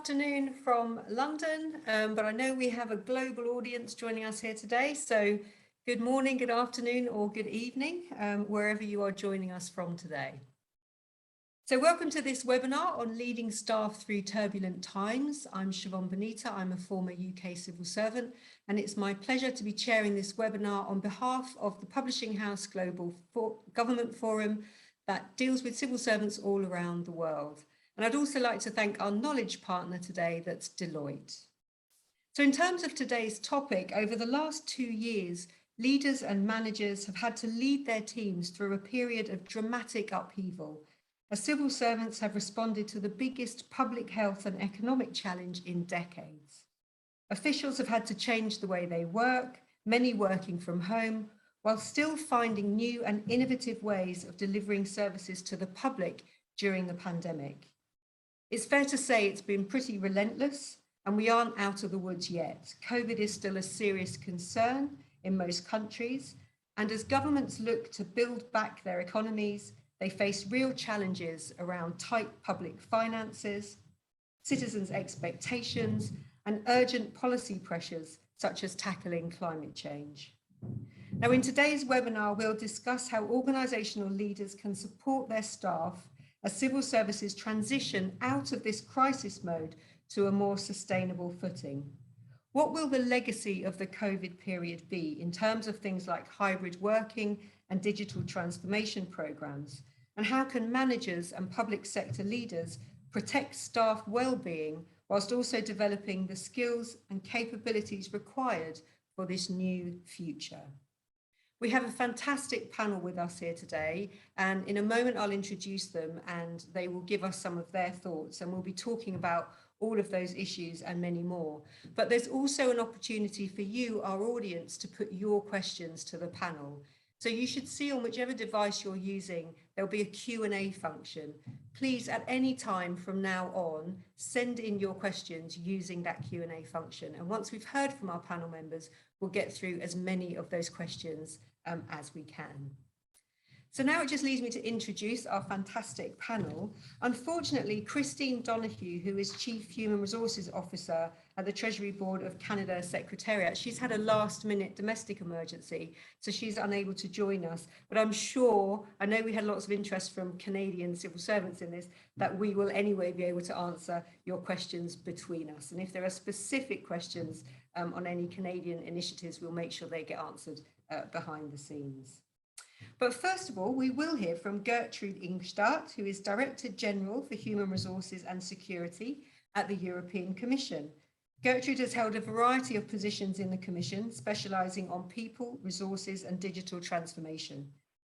Afternoon from London, but I know we have a global audience joining us here today. So good morning, good afternoon, or good evening, wherever you are joining us from today. So welcome to this webinar on leading staff through turbulent times. I'm Siobhan Bonita. I'm a former UK civil servant, and it's my pleasure to be chairing this webinar on behalf of the Publishing House Global Government Forum that deals with civil servants all around the world. And I'd also like to thank our knowledge partner today, that's Deloitte. So in terms of today's topic, over the last 2 years, leaders and managers have had to lead their teams through a period of dramatic upheaval, as civil servants have responded to the biggest public health and economic challenge in decades. Officials have had to change the way they work, many working from home, while still finding new and innovative ways of delivering services to the public during the pandemic. It's fair to say it's been pretty relentless, and we aren't out of the woods yet. COVID is still a serious concern in most countries, and as governments look to build back their economies, they face real challenges around tight public finances, citizens' expectations, and urgent policy pressures, such as tackling climate change. Now, in today's webinar, we'll discuss how organisational leaders can support their staff as civil services transition out of this crisis mode to a more sustainable footing. What will the legacy of the COVID period be in terms of things like hybrid working and digital transformation programs? And how can managers and public sector leaders protect staff well-being whilst also developing the skills and capabilities required for this new future? We have a fantastic panel with us here today, and in a moment I'll introduce them and they will give us some of their thoughts, and we'll be talking about all of those issues and many more. But there's also an opportunity for you, our audience, to put your questions to the panel. So you should see on whichever device you're using, there'll be a Q&A function. Please, at any time from now on, send in your questions using that Q&A function. And once we've heard from our panel members, we'll get through as many of those questions as we can. So now it just leaves me to introduce our fantastic panel. Unfortunately, Christine Donoghue, who is Chief Human Resources Officer at the Treasury Board of Canada Secretariat, she's had a last-minute domestic emergency, so she's unable to join us. But I'm sure, I know we had lots of interest from Canadian civil servants in this, that we will anyway be able to answer your questions between us. And if there are specific questions on any Canadian initiatives, we'll make sure they get answered behind the scenes. But first of all, we will hear from Gertrude Ingstart, who is Director General for Human Resources and Security at the European Commission. Gertrude has held a variety of positions in the Commission, specialising on people, resources and digital transformation.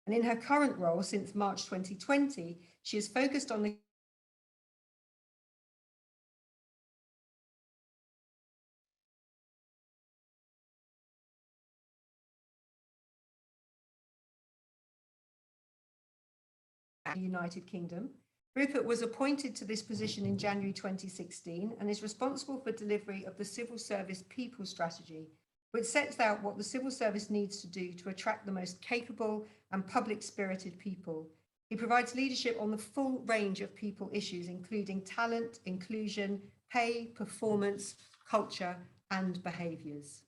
And in her current role since March 2020, she is focused on the United Kingdom. Rupert was appointed to this position in January 2016 and is responsible for delivery of the Civil Service People Strategy, which sets out what the civil service needs to do to attract the most capable and public-spirited people. He provides leadership on the full range of people issues, including talent, inclusion, pay, performance, culture, and behaviours.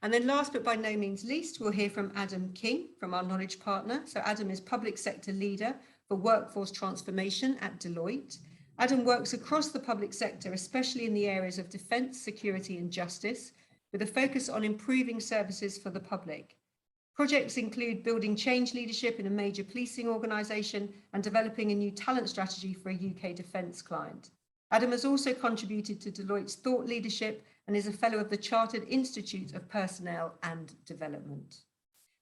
And then last but by no means least, we'll hear from Adam King from our knowledge partner. So Adam is public sector leader for workforce transformation at Deloitte. Adam works across the public sector, especially in the areas of defence, security and justice, with a focus on improving services for the public. Projects include building change leadership in a major policing organisation and developing a new talent strategy for a UK defence client. Adam has also contributed to Deloitte's thought leadership and is a fellow of the Chartered Institute of Personnel and Development.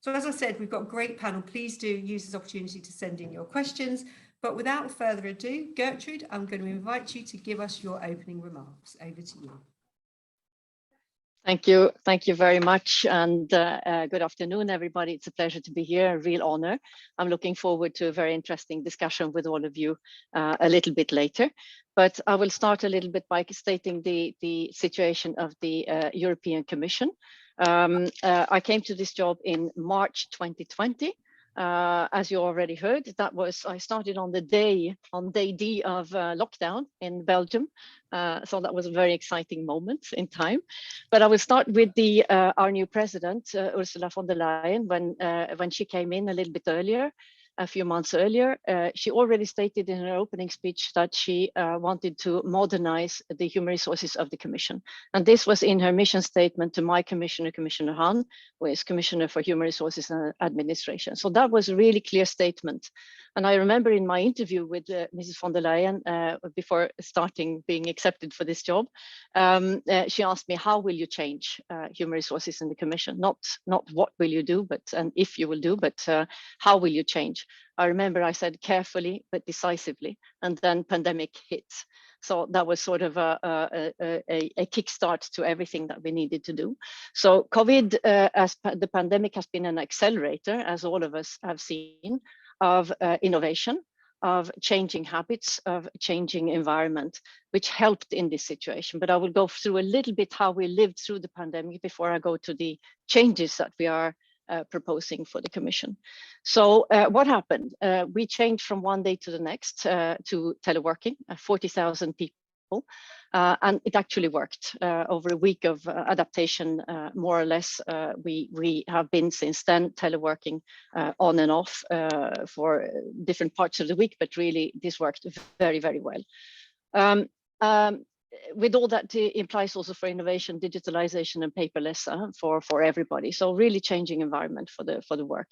So as I said, we've got a great panel. Please do use this opportunity to send in your questions. But without further ado, Gertrude, I'm going to invite you to give us your opening remarks. Over to you. Thank you very much, and good afternoon, everybody. It's a pleasure to be here, a real honor. I'm looking forward to a very interesting discussion with all of you a little bit later. But I will start a little bit by stating the situation of the European Commission. I came to this job in March 2020. As you already heard, I started on day D of lockdown in Belgium. So that was a very exciting moment in time. But I will start with our new president, Ursula von der Leyen, when she came in a little bit earlier. A few months earlier, she already stated in her opening speech that she wanted to modernize the human resources of the Commission. And this was in her mission statement to my commissioner, Commissioner Hahn, who is Commissioner for Human Resources and Administration. So that was a really clear statement. And I remember in my interview with Mrs. von der Leyen before starting being accepted for this job, she asked me, how will you change human resources in the Commission? Not what will you do, and if you will do, but how will you change? I remember I said carefully but decisively, and then pandemic hit. So that was sort of a kickstart to everything that we needed to do. So COVID, as the pandemic has been an accelerator, as all of us have seen, of innovation, of changing habits, of changing environment, which helped in this situation. But I will go through a little bit how we lived through the pandemic before I go to the changes that we are proposing for the Commission. So what happened? We changed from one day to the next to teleworking, 40,000 people, and it actually worked. Over a week of adaptation, more or less, we have been since then teleworking on and off for different parts of the week, but really this worked very, very well. With all that implies also for innovation, digitalization, and paperless for everybody. So really changing environment for the work.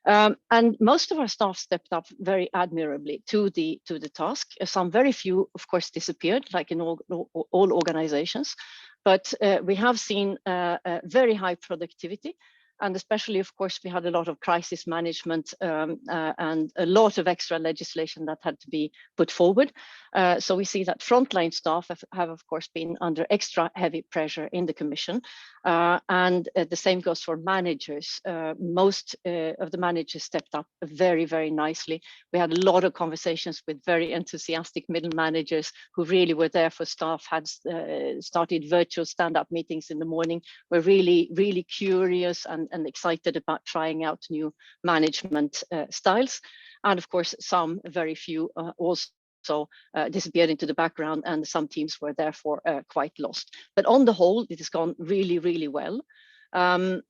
And most of our staff stepped up very admirably to the task. Some very few, of course, disappeared, like in all organizations. But we have seen very high productivity. And especially, of course, we had a lot of crisis management and a lot of extra legislation that had to be put forward. So we see that frontline staff have, of course, been under extra heavy pressure in the Commission. And the same goes for managers. Most of the managers stepped up very, very nicely. We had a lot of conversations with very enthusiastic middle managers who really were there for staff, had started virtual stand-up meetings in the morning, were really, really curious and excited about trying out new management styles. And of course, some very few also disappeared into the background, and some teams were therefore quite lost. But on the whole, it has gone really, really well. And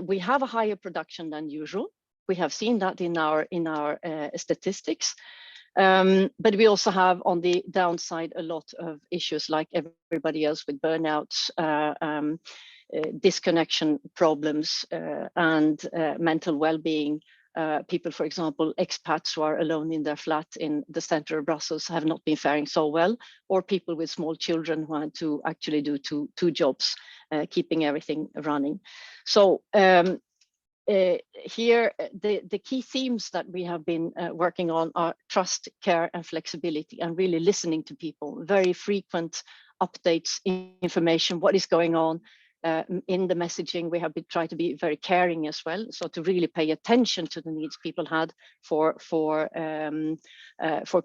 we have a higher production than usual. We have seen that in our statistics. But we also have on the downside a lot of issues like everybody else with burnouts, disconnection problems, and mental well-being. People, for example, expats who are alone in their flat in the center of Brussels have not been faring so well, or people with small children who had to actually do two jobs, keeping everything running. So here, the key themes that we have been working on are trust, care, and flexibility, and really listening to people. Very frequent updates, information, what is going on. In the messaging, we have been trying to be very caring as well. So to really pay attention to the needs people had for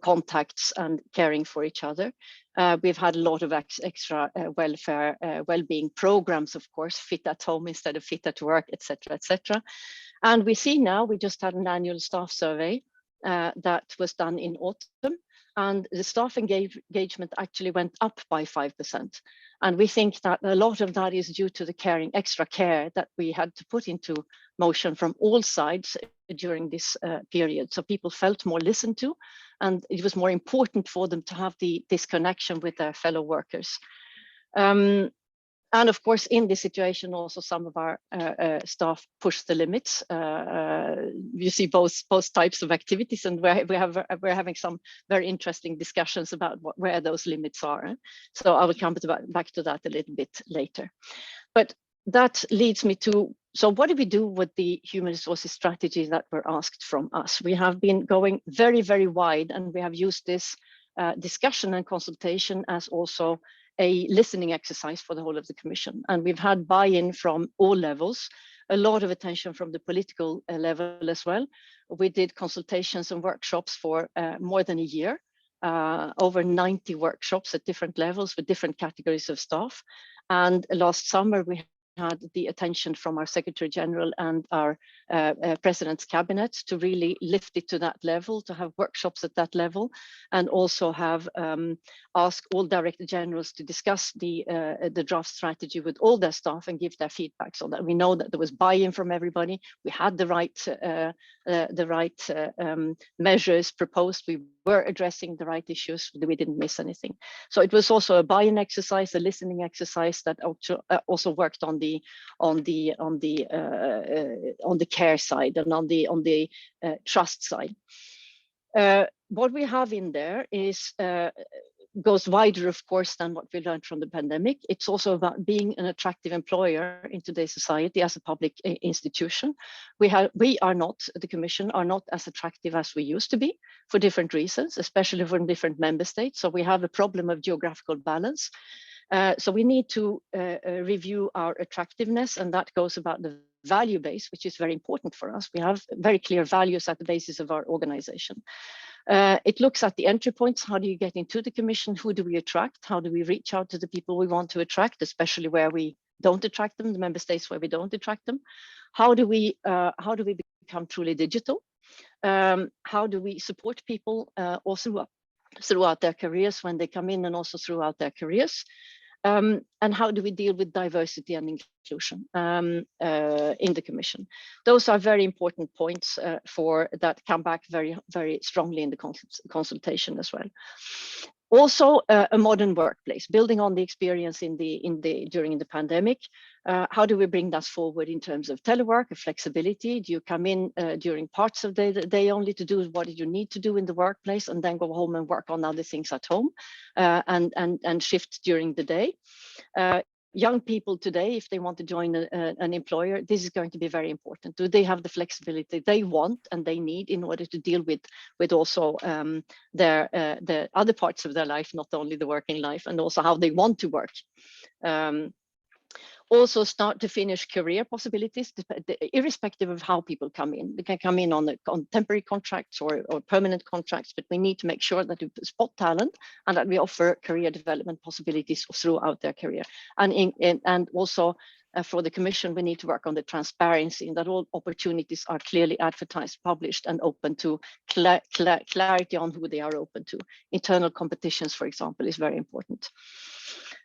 contacts and caring for each other. We've had a lot of extra welfare, well-being programs, of course, fit at home instead of fit at work, etc., etc. And we see now, we just had an annual staff survey that was done in autumn, and the staff engagement actually went up by 5%. And we think that a lot of that is due to the caring, extra care that we had to put into motion from all sides during this period. So people felt more listened to, and it was more important for them to have this connection with their fellow workers. And of course, in this situation, also some of our staff push the limits. You see both types of activities, and we're having some very interesting discussions about where those limits are. So I will come back to that a little bit later. But that leads me to, so what do we do with the human resources strategy that were asked from us? We have been going very, very wide, and we have used this discussion and consultation as also a listening exercise for the whole of the Commission. And we've had buy-in from all levels, a lot of attention from the political level as well. We did consultations and workshops for more than a year, over 90 workshops at different levels with different categories of staff. And last summer, we had the attention from our Secretary General and our President's Cabinet to really lift it to that level, to have workshops at that level, and also have asked all Director Generals to discuss the draft strategy with all their staff and give their feedback, so that we know that there was buy-in from everybody. We had the right measures proposed. We were addressing the right issues. We didn't miss anything. So it was also a buy-in exercise, a listening exercise that also worked on the care side and on the trust side. What we have in there is goes wider, of course, than what we learned from the pandemic. It's also about being an attractive employer in today's society as a public institution. The Commission are not as attractive as we used to be for different reasons, especially from different member states. So we have a problem of geographical balance. So we need to review our attractiveness, and that goes about the value base, which is very important for us. We have very clear values at the basis of our organization. It looks at the entry points. How do you get into the Commission? Who do we attract? How do we reach out to the people we want to attract, especially where we don't attract them, the member states where we don't attract them? How do we become truly digital? How do we support people also throughout their careers when they come in, and also throughout their careers? And how do we deal with diversity and inclusion in the Commission? Those are very important points for that come back very, very strongly in the consultation as well. Also, a modern workplace, building on the experience during the pandemic. How do we bring that forward in terms of telework and flexibility? Do you come in during parts of the day only to do what you need to do in the workplace, and then go home and work on other things at home, and shift during the day? Young people today, if they want to join an employer, this is going to be very important. Do they have the flexibility they want and they need in order to deal with also the other parts of their life, not only the working life, and also how they want to work? Also start to finish career possibilities, irrespective of how people come in. They can come in on temporary contracts or permanent contracts, but we need to make sure that we spot talent and that we offer career development possibilities throughout their career. And also for the Commission, we need to work on the transparency, and that all opportunities are clearly advertised, published, and open to clarity on who they are open to. Internal competitions, for example, is very important.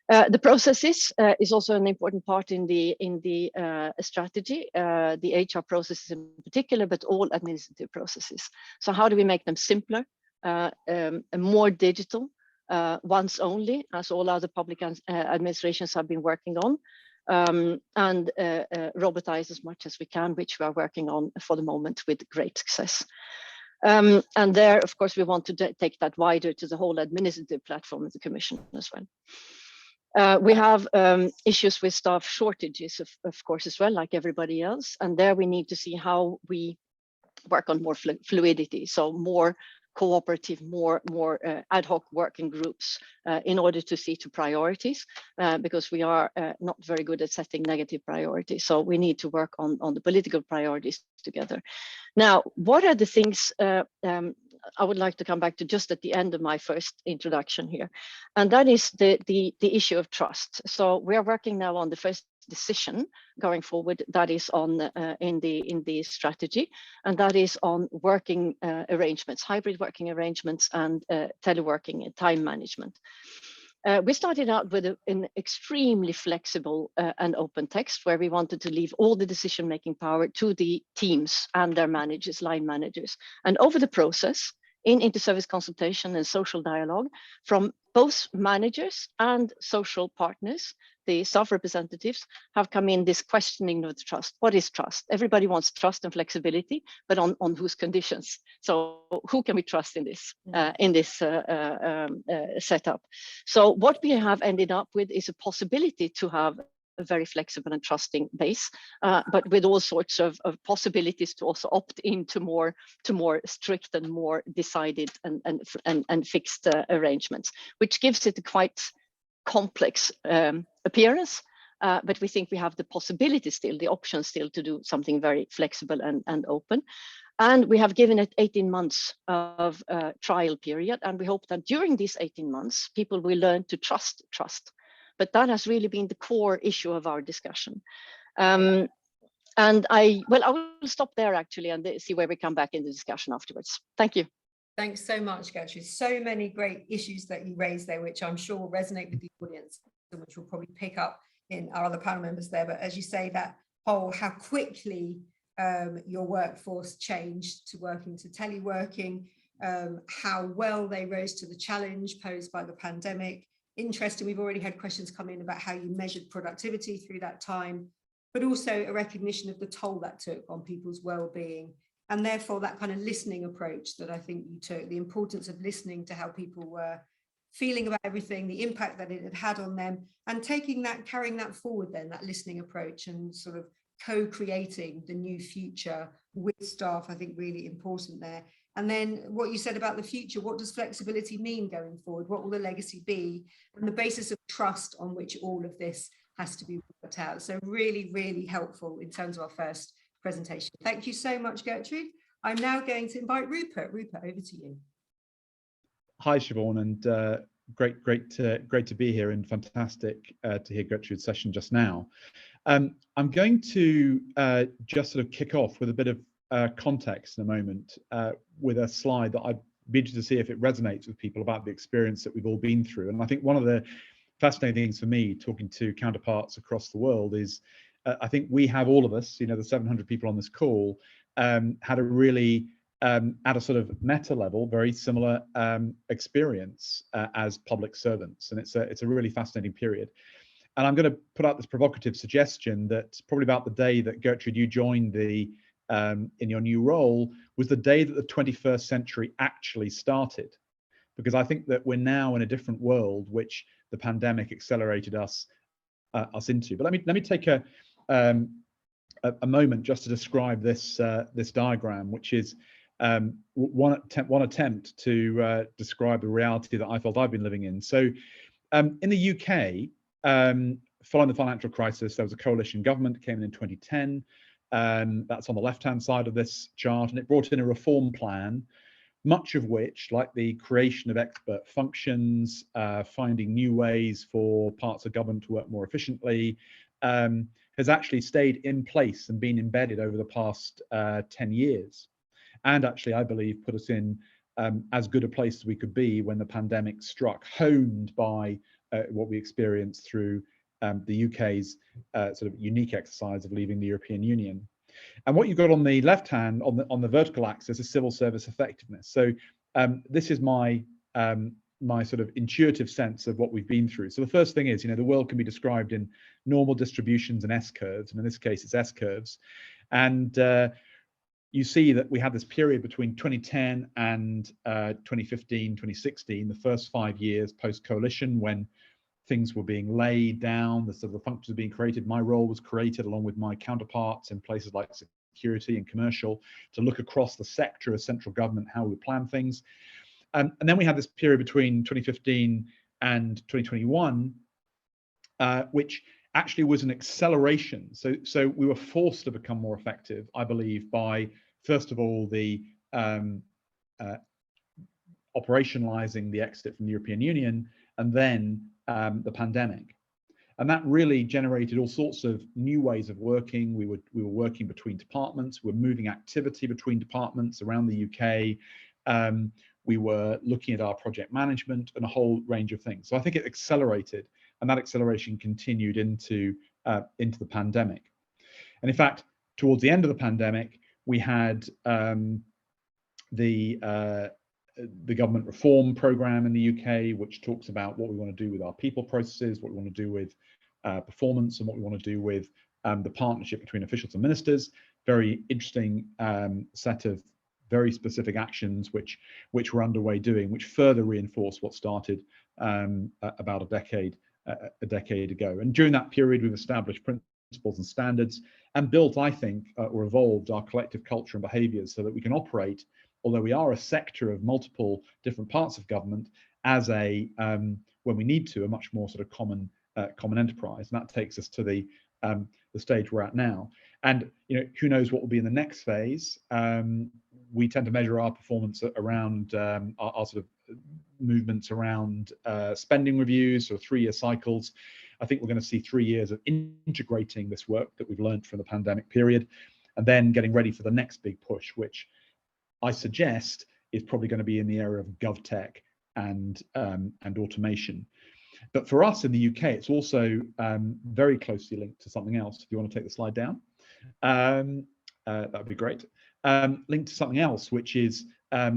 The processes is also an important part in the strategy, the HR processes in particular, but all administrative processes. So how do we make them simpler, more digital, once only, as all other public administrations have been working on, and robotize as much as we can, which we are working on for the moment with great success. And there, of course, we want to take that wider to the whole administrative platform of the Commission as well. We have issues with staff shortages, of course, as well, like everybody else. And there we need to see how we work on more fluidity, so more cooperative, more ad hoc working groups in order to see to priorities, because we are not very good at setting negative priorities. So we need to work on the political priorities together. Now, what are the things I would like to come back to just at the end of my first introduction here, and that is the issue of trust. So we are working now on the first decision going forward, that is on in the strategy, and that is on working arrangements, hybrid working arrangements, and teleworking and time management. We started out with an extremely flexible and open text, where we wanted to leave all the decision-making power to the teams and their managers, line managers. And over the process, in inter-service consultation and social dialogue from both managers and social partners, the staff representatives have come in this questioning of trust. What is trust? Everybody wants trust and flexibility, but on whose conditions? So who can we trust in this setup? So what we have ended up with is a possibility to have a very flexible and trusting base, but with all sorts of possibilities to also opt into more strict and more decided and fixed arrangements, which gives it a quite complex appearance, but we think we have the possibility still, the option still, to do something very flexible and open. And we have given it 18 months of trial period, and we hope that during these 18 months, people will learn to trust. but that has really been the core issue of our discussion. And I will stop there actually and see where we come back in the discussion afterwards. Thank you. Thanks so much, Gertrude. So many great issues that you raised there, which I'm sure will resonate with the audience, which we'll probably pick up in our other panel members there. But as you say, that whole how quickly your workforce changed to working to teleworking, how well they rose to the challenge posed by the pandemic. Interesting, we've already had questions come in about how you measured productivity through that time, but also a recognition of the toll that took on people's well-being, and therefore that kind of listening approach that I think you took, the importance of listening to how people were feeling about everything, the impact that it had had on them, and taking that, carrying that forward then, that listening approach and sort of co-creating the new future with staff, I think really important there. And then what you said about the future, what does flexibility mean going forward? What will the legacy be? And the basis of trust on which all of this has to be worked out. So really, really helpful in terms of our first presentation. Thank you so much, Gertrude. I'm now going to invite Rupert. Rupert, over to you. Hi, Siobhan, and great to be here, and fantastic to hear Gertrude's session just now. I'm going to just sort of kick off with a bit of context in a moment with a slide that I'd be interested to see if it resonates with people about the experience that we've all been through. And I think one of the fascinating things for me, talking to counterparts across the world, is I think we have, all of us, you know, the 700 people on this call, had a really at a sort of meta level, very similar experience as public servants, and it's a really fascinating period. And I'm going to put out this provocative suggestion that probably about the day that Gertrude, you joined the in your new role, was the day that the 21st century actually started, because I think that we're now in a different world, which the pandemic accelerated us into. But let me take a moment just to describe this this diagram, which is one attempt to describe the reality that I felt I've been living in. So in the UK, following the financial crisis, there was a coalition government, came in 2010. That's on the left-hand side of this chart, and it brought in a reform plan, much of which, like the creation of expert functions, finding new ways for parts of government to work more efficiently, has actually stayed in place and been embedded over the past 10 years. And actually, I believe, put us in as good a place as we could be when the pandemic struck, honed by what we experienced through the UK's sort of unique exercise of leaving the European Union. And what you've got on the left hand, on the vertical axis, is civil service effectiveness. So this is my my sort of intuitive sense of what we've been through. So the first thing is, you know, the world can be described in normal distributions and S-curves, and in this case, it's S-curves. And you see that we had this period between 2010 and 2015, 2016, the first 5 years post-coalition, when things were being laid down, the sort of the functions were being created. My role was created along with my counterparts in places like security and commercial to look across the sector of central government, how we would plan things. And then we had this period between 2015 and 2021, which actually was an acceleration. So we were forced to become more effective, I believe, by, first of all, the operationalizing the exit from the European Union, and then the pandemic. And that really generated all sorts of new ways of working. We were working between departments, we're moving activity between departments around the UK. We were looking at our project management and a whole range of things. So I think it accelerated, and that acceleration continued into the pandemic. And in fact, towards the end of the pandemic, we had the government reform program in the UK, which talks about what we want to do with our people processes, what we want to do with performance, and what we want to do with the partnership between officials and ministers. Very interesting set of very specific actions which we're underway doing, which further reinforce what started about a decade ago. And during that period, we've established principles and standards and built, I think, or evolved our collective culture and behaviours so that we can operate, although we are a sector of multiple different parts of government, as a when we need to, a much more sort of common enterprise. And that takes us to the stage we're at now. And you know, who knows what will be in the next phase. We tend to measure our performance around our sort of movements around spending reviews or 3-year cycles. I think we're going to see 3 years of integrating this work that we've learned from the pandemic period, and then getting ready for the next big push, which I suggest is probably going to be in the area of GovTech and automation. But for us in the UK, it's also very closely linked to something else. If you want to take the slide down, that would be great. Linked to something else, which is a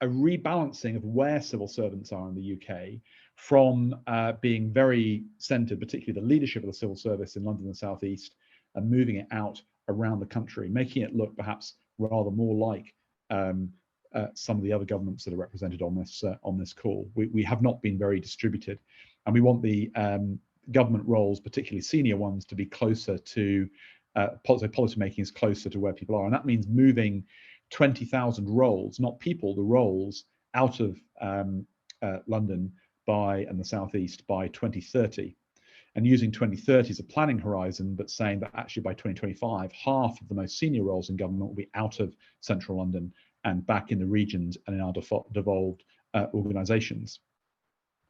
rebalancing of where civil servants are in the UK from being very centred, particularly the leadership of the civil service in London and the South East, and moving it out around the country, making it look perhaps rather more like some of the other governments that are represented on this call. We have not been very distributed, and we want the government roles, particularly senior ones, to be closer to policy making is closer to where people are, and that means moving 20,000 roles, not people, the roles, out of London and the Southeast by 2030, and using 2030 as a planning horizon, but saying that actually by 2025, half of the most senior roles in government will be out of central London and back in the regions and in our devolved organisations.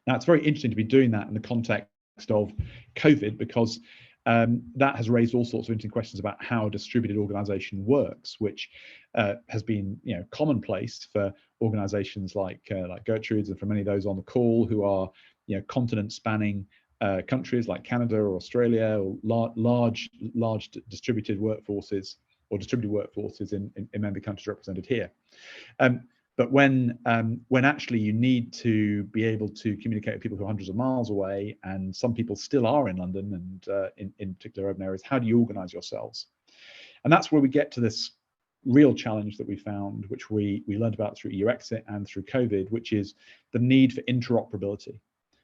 Now, it's very interesting to be doing that in the context of COVID, because that has raised all sorts of interesting questions about how a distributed organisation works, which has been, commonplace for organisations like Gertrude's, and for many of those on the call who are, continent-spanning countries like Canada or Australia, or large distributed workforces, or distributed workforces in member countries represented here. But when actually you need to be able to communicate with people who are hundreds of miles away, and some people still are in London and in particular urban areas, how do you organise yourselves? And that's where we get to this real challenge that we found, which we learned about through EU exit and through COVID, which is the need for interoperability.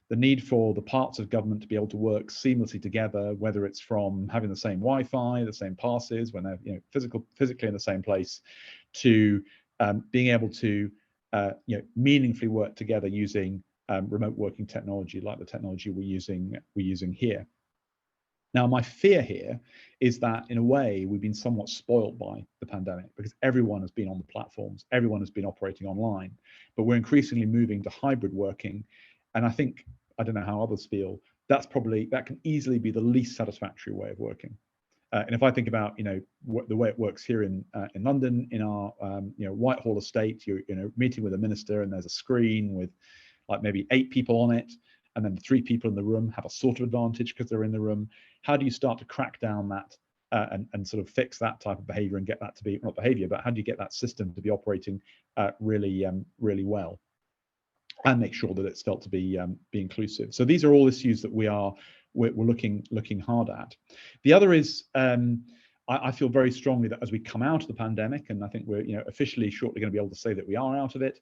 The need for the parts of government to be able to work seamlessly together, whether it's from having the same Wi-Fi, the same passes, when they're physically in the same place, to being able to meaningfully work together using remote working technology, like the technology we're using here. Now, my fear here is that in a way we've been somewhat spoiled by the pandemic, because everyone has been on the platforms, everyone has been operating online, but we're increasingly moving to hybrid working, and I don't know how others feel, that can easily be the least satisfactory way of working. And if I think about the way it works here in London, in our Whitehall estate, you're meeting with a minister, and there's a screen with like maybe 8 people on it, and then 3 people in the room have a sort of advantage because they're in the room. How do you start to crack down that and sort of fix that type of behaviour and get that to be, not behaviour, but how do you get that system to be operating really well, and make sure that it's felt to be inclusive? So these are all issues that we're looking hard at. The other is, I feel very strongly that as we come out of the pandemic, and I think we're officially shortly going to be able to say that we are out of it,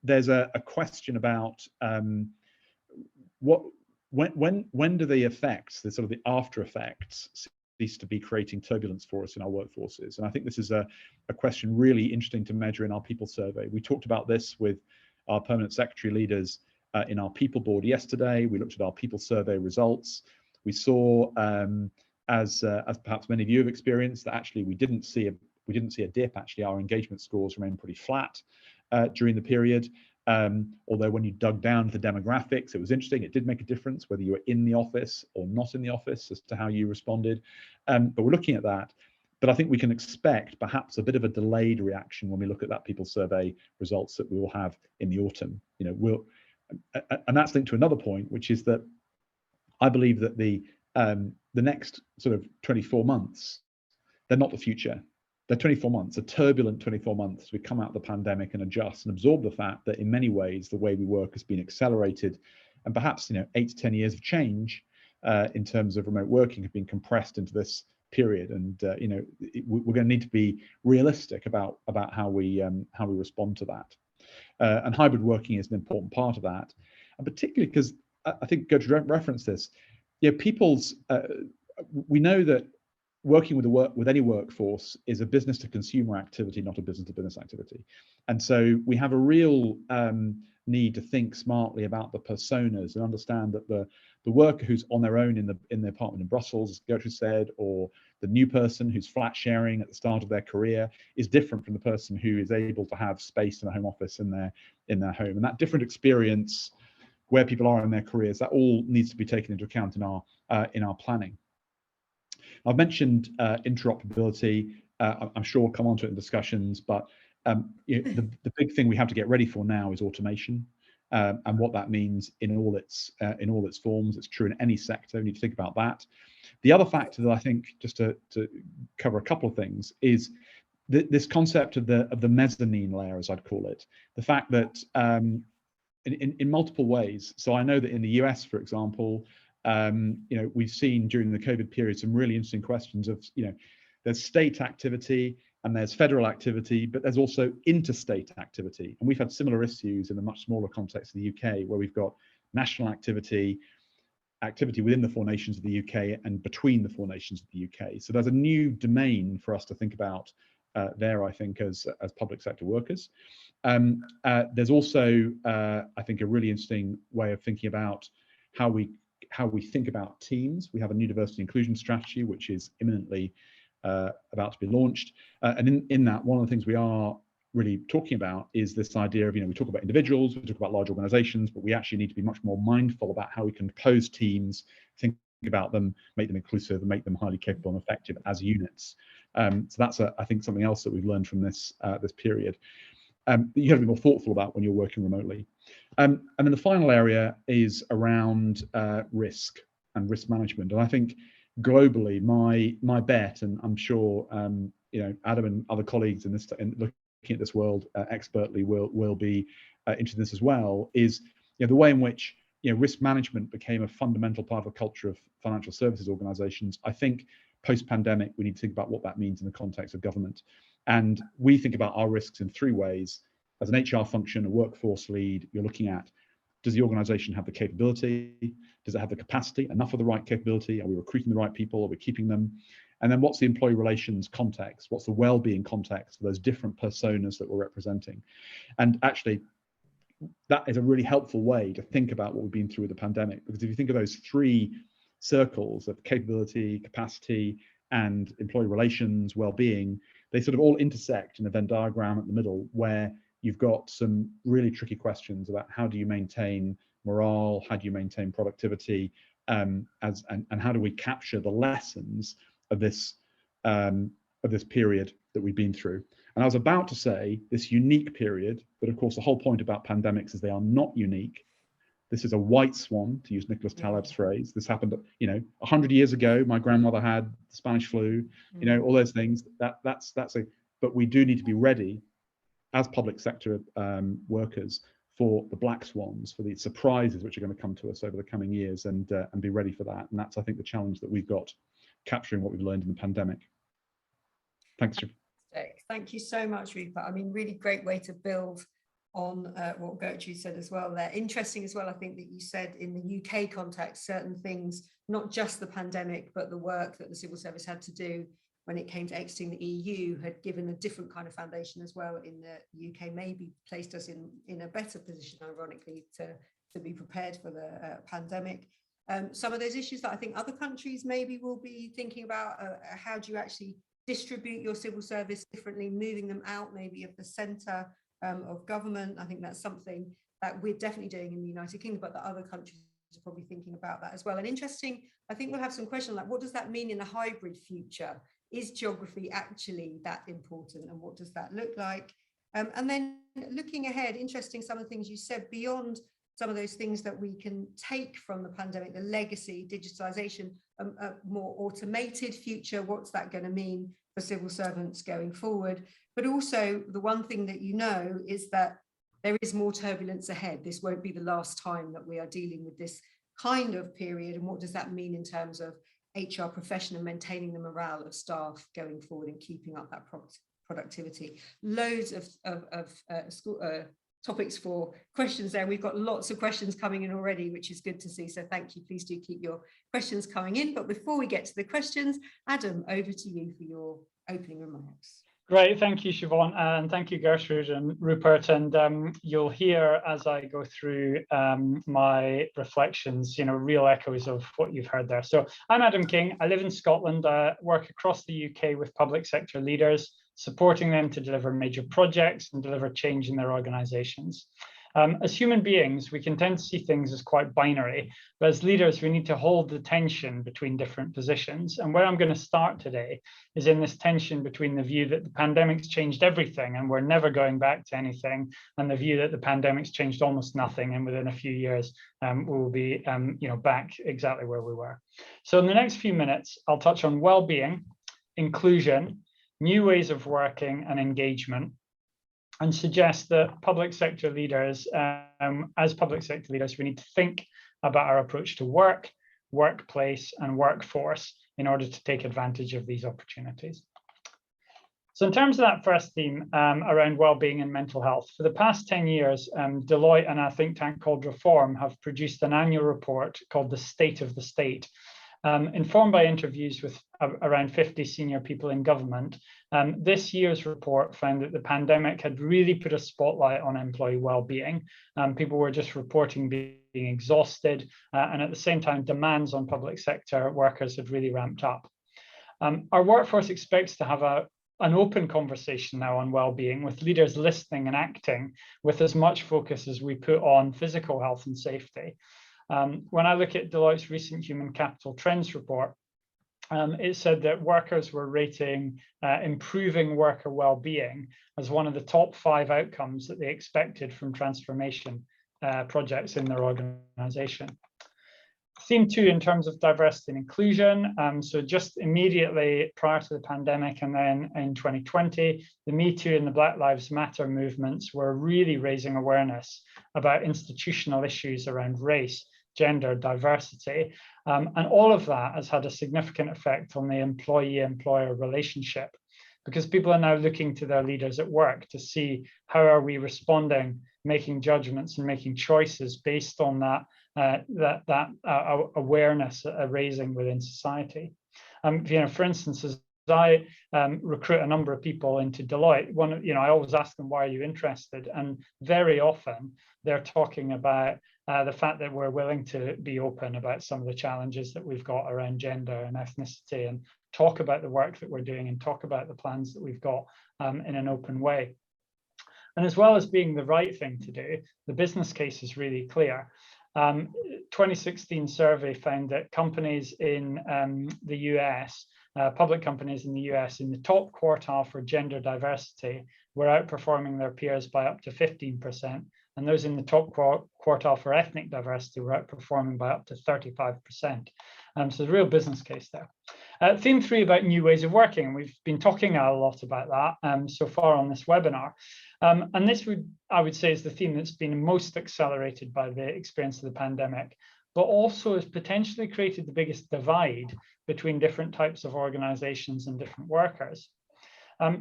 there's a question about when do the effects, the sort of the after effects, cease to be creating turbulence for us in our workforces? And I think this is a question really interesting to measure in our people survey. We talked about this with our permanent secretary leaders in our people board yesterday. We looked at our people survey results. We saw, as perhaps many of you have experienced, that actually we didn't see a dip. Actually, our engagement scores remained pretty flat during the period. Although when you dug down to the demographics, it was interesting. It did make a difference whether you were in the office or not in the office as to how you responded. But we're looking at that. But I think we can expect perhaps a bit of a delayed reaction when we look at that people survey results that we will have in the autumn. And that's linked to another point, which is that I believe that the next sort of 24 months, they're not the future. They're 24 months, a turbulent 24 months. We come out of the pandemic and adjust and absorb the fact that in many ways the way we work has been accelerated, and perhaps 8 to 10 years of change in terms of remote working have been compressed into this period. And we're going to need to be realistic about how we respond to that. And hybrid working is an important part of that, and particularly because I think Gertrude referenced this. We know that working with any workforce is a business to consumer activity, not a business to business activity. And so we have a real need to think smartly about the personas and understand that the worker who's on their own in the apartment in Brussels, as Gertrude said, or the new person who's flat sharing at the start of their career is different from the person who is able to have space in a home office in their home. And that different experience where people are in their careers. That all needs to be taken into account in our planning. I've mentioned interoperability. I'm sure we'll come on to it in discussions, but the big thing we have to get ready for now is automation, and what that means in all its forms. It's true in any sector. We need to think about that. The other factor that I think, just to cover a couple of things, is this concept of the mezzanine layer, as I'd call it. The fact that in multiple ways. So I know that in the US, for example, we've seen during the COVID period some really interesting questions of, there's state activity and there's federal activity, but there's also interstate activity. And we've had similar issues in the much smaller context of the UK, where we've got national activity within the four nations of the UK and between the four nations of the UK. So there's a new domain for us to think about there, I think, as public sector workers. There's also, I think, a really interesting way of thinking about how we think about teams. We have a new diversity inclusion strategy, which is imminently about to be launched. And in that, one of the things we are really talking about is this idea of, we talk about individuals, we talk about large organizations, but we actually need to be much more mindful about how we can compose teams, think about them, make them inclusive, and make them highly capable and effective as units. So that's, I think, something else that we've learned from this period. You have to be more thoughtful about when you're working remotely. And then the final area is around risk and risk management. And I think globally, my bet, and I'm sure Adam and other colleagues in looking at this world expertly will be interested in this as well, is the way in which risk management became a fundamental part of the culture of financial services organizations. I think post-pandemic, we need to think about what that means in the context of government. And we think about our risks in three ways. As an HR function, a workforce lead, you're looking at, does the organization have the capability? Does it have the capacity, enough of the right capability? Are we recruiting the right people? Are we keeping them? And then what's the employee relations context? What's the well-being context for those different personas that we're representing? And actually, that is a really helpful way to think about what we've been through with the pandemic, because if you think of those three circles of capability, capacity, and employee relations, well-being, they sort of all intersect in a Venn diagram at the middle, where you've got some really tricky questions about how do you maintain morale, how do you maintain productivity, and how do we capture the lessons of this period that we've been through. And I was about to say this unique period, but of course the whole point about pandemics is they are not unique. This is a white swan, to use Nicholas Taleb's phrase. This happened, 100 years ago. My grandmother had the Spanish flu, all those things. But we do need to be ready as public sector workers for the black swans, for the surprises which are going to come to us over the coming years, and be ready for that. And that's, I think, the challenge that we've got, capturing what we've learned in the pandemic. Thanks, Jim. Thank you so much, Rupert. I mean, really great way to build on what Gertrude said as well there. Interesting as well, I think, that you said in the UK context, certain things, not just the pandemic, but the work that the civil service had to do when it came to exiting the EU had given a different kind of foundation as well in the UK, maybe placed us in a better position, ironically, to be prepared for the pandemic. Some of those issues that I think other countries maybe will be thinking about, how do you actually distribute your civil service differently, moving them out maybe of the centre of government. I think that's something that we're definitely doing in the United Kingdom, but the other countries are probably thinking about that as well. And interesting, I think we'll have some questions like, what does that mean in a hybrid future? Is geography actually that important, and what does that look like? And then looking ahead, interesting, some of the things you said beyond some of those things that we can take from the pandemic, the legacy, digitization, a more automated future, what's that going to mean for civil servants going forward? But also the one thing that is that there is more turbulence ahead. This won't be the last time that we are dealing with this kind of period. And what does that mean in terms of HR profession and maintaining the morale of staff going forward and keeping up that productivity? Loads of topics for questions there. We've got lots of questions coming in already, which is good to see. So thank you. Please do keep your questions coming in. But before we get to the questions, Adam, over to you for your opening remarks. Great, thank you, Siobhan, and thank you, Gertrude and Rupert. And you'll hear as I go through my reflections, real echoes of what you've heard there. So I'm Adam King. I live in Scotland. I work across the UK with public sector leaders, supporting them to deliver major projects and deliver change in their organisations. As human beings, we can tend to see things as quite binary, but as leaders, we need to hold the tension between different positions. And where I'm going to start today is in this tension between the view that the pandemic's changed everything and we're never going back to anything, and the view that the pandemic's changed almost nothing, and within a few years, we'll be back exactly where we were. So in the next few minutes, I'll touch on well-being, inclusion, new ways of working, and engagement, and suggest that public sector leaders, as public sector leaders, we need to think about our approach to work, workplace, and workforce in order to take advantage of these opportunities. So in terms of that first theme around well-being and mental health, for the past 10 years, Deloitte and a think tank called Reform have produced an annual report called The State of the State, informed by interviews with around 50 senior people in government. This year's report found that the pandemic had really put a spotlight on employee well-being. People were just reporting being exhausted, and at the same time, demands on public sector workers had really ramped up. Our workforce expects to have an open conversation now on well-being, with leaders listening and acting with as much focus as we put on physical health and safety. When I look at Deloitte's recent Human Capital Trends report, it said that workers were rating improving worker well-being as one of the top 5 outcomes that they expected from transformation projects in their organization. Theme 2 in terms of diversity and inclusion. So just immediately prior to the pandemic, and then in 2020, the Me Too and the Black Lives Matter movements were really raising awareness about institutional issues around race, gender, diversity, and all of that has had a significant effect on the employee-employer relationship, because people are now looking to their leaders at work to see how are we responding, making judgments and making choices based on that awareness raising within society. For instance, as I recruit a number of people into Deloitte, I always ask them, why are you interested? And very often they're talking about the fact that we're willing to be open about some of the challenges that we've got around gender and ethnicity, and talk about the work that we're doing and talk about the plans that we've got in an open way. And as well as being the right thing to do, the business case is really clear. 2016 survey found that companies in the US, public companies in the US in the top quartile for gender diversity were outperforming their peers by up to 15%, and those in the top quartile for ethnic diversity were outperforming by up to 35%. So the real business case there. Theme 3 about new ways of working. We've been talking a lot about that so far on this webinar. And this I would say is the theme that's been most accelerated by the experience of the pandemic, but also has potentially created the biggest divide between different types of organizations and different workers.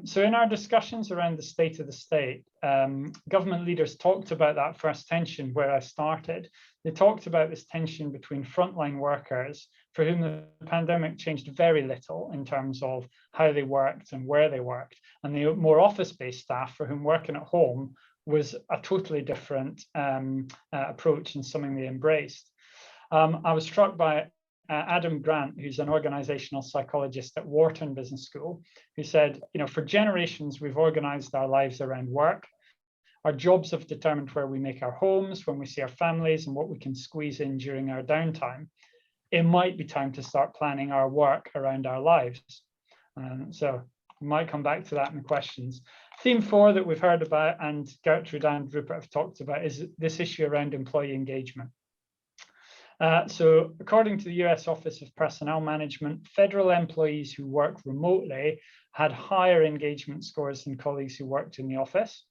So in our discussions around the state of the state, government leaders talked about that first tension where I started. They talked about this tension between frontline workers for whom the pandemic changed very little in terms of how they worked and where they worked, and the more office-based staff for whom working at home was a totally different approach and something they embraced. I was struck by Adam Grant, who's an organizational psychologist at Wharton Business School, who said, for generations, we've organized our lives around work. Our jobs have determined where we make our homes, when we see our families, and what we can squeeze in during our downtime. It might be time to start planning our work around our lives. So we might come back to that in the questions. Theme 4 that we've heard about, and Gertrude and Rupert have talked about, is this issue around employee engagement. So according to the US Office of Personnel Management, federal employees who work remotely had higher engagement scores than colleagues who worked in the office.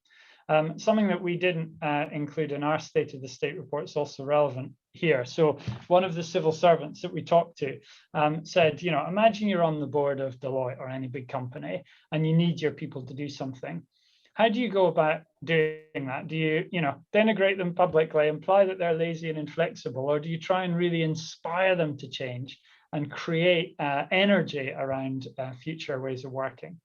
Something that we didn't include in our State of the State report is also relevant here. So one of the civil servants that we talked to said, imagine you're on the board of Deloitte or any big company and you need your people to do something. How do you go about doing that? Do you, denigrate them publicly, imply that they're lazy and inflexible, or do you try and really inspire them to change and create energy around future ways of working?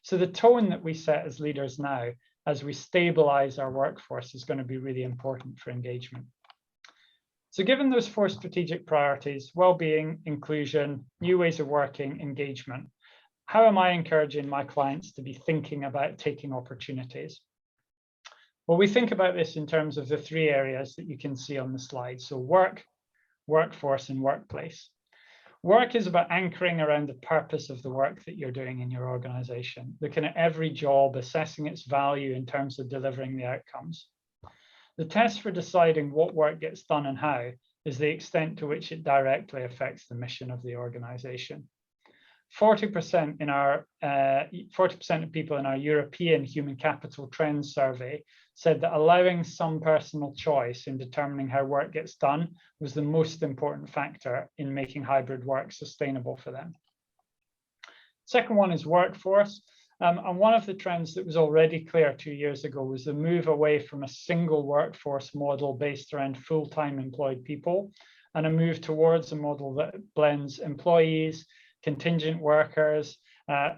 So the tone that we set as leaders now, as we stabilize our workforce, is going to be really important for engagement. So given those 4 strategic priorities, well-being, inclusion, new ways of working, engagement, how am I encouraging my clients to be thinking about taking opportunities? Well, we think about this in terms of the three areas that you can see on the slide. So work, workforce, and workplace. Work is about anchoring around the purpose of the work that you're doing in your organization, looking at every job, assessing its value in terms of delivering the outcomes. The test for deciding what work gets done and how is the extent to which it directly affects the mission of the organization. 40% of people in our European Human Capital Trends survey said that allowing some personal choice in determining how work gets done was the most important factor in making hybrid work sustainable for them. Second one is workforce. And one of the trends that was already clear 2 years ago was the move away from a single workforce model based around full-time employed people, and a move towards a model that blends employees, contingent workers.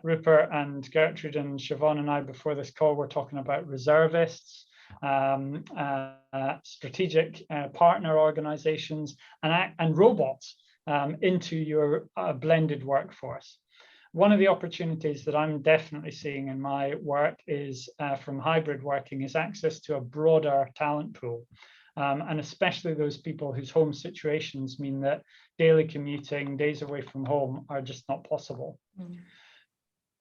Rupert and Gertrude and Siobhan and I before this call were talking about reservists, strategic partner organizations, and robots into your blended workforce. One of the opportunities that I'm definitely seeing in my work is from hybrid working is access to a broader talent pool. And especially those people whose home situations mean that daily commuting, days away from home are just not possible. Mm.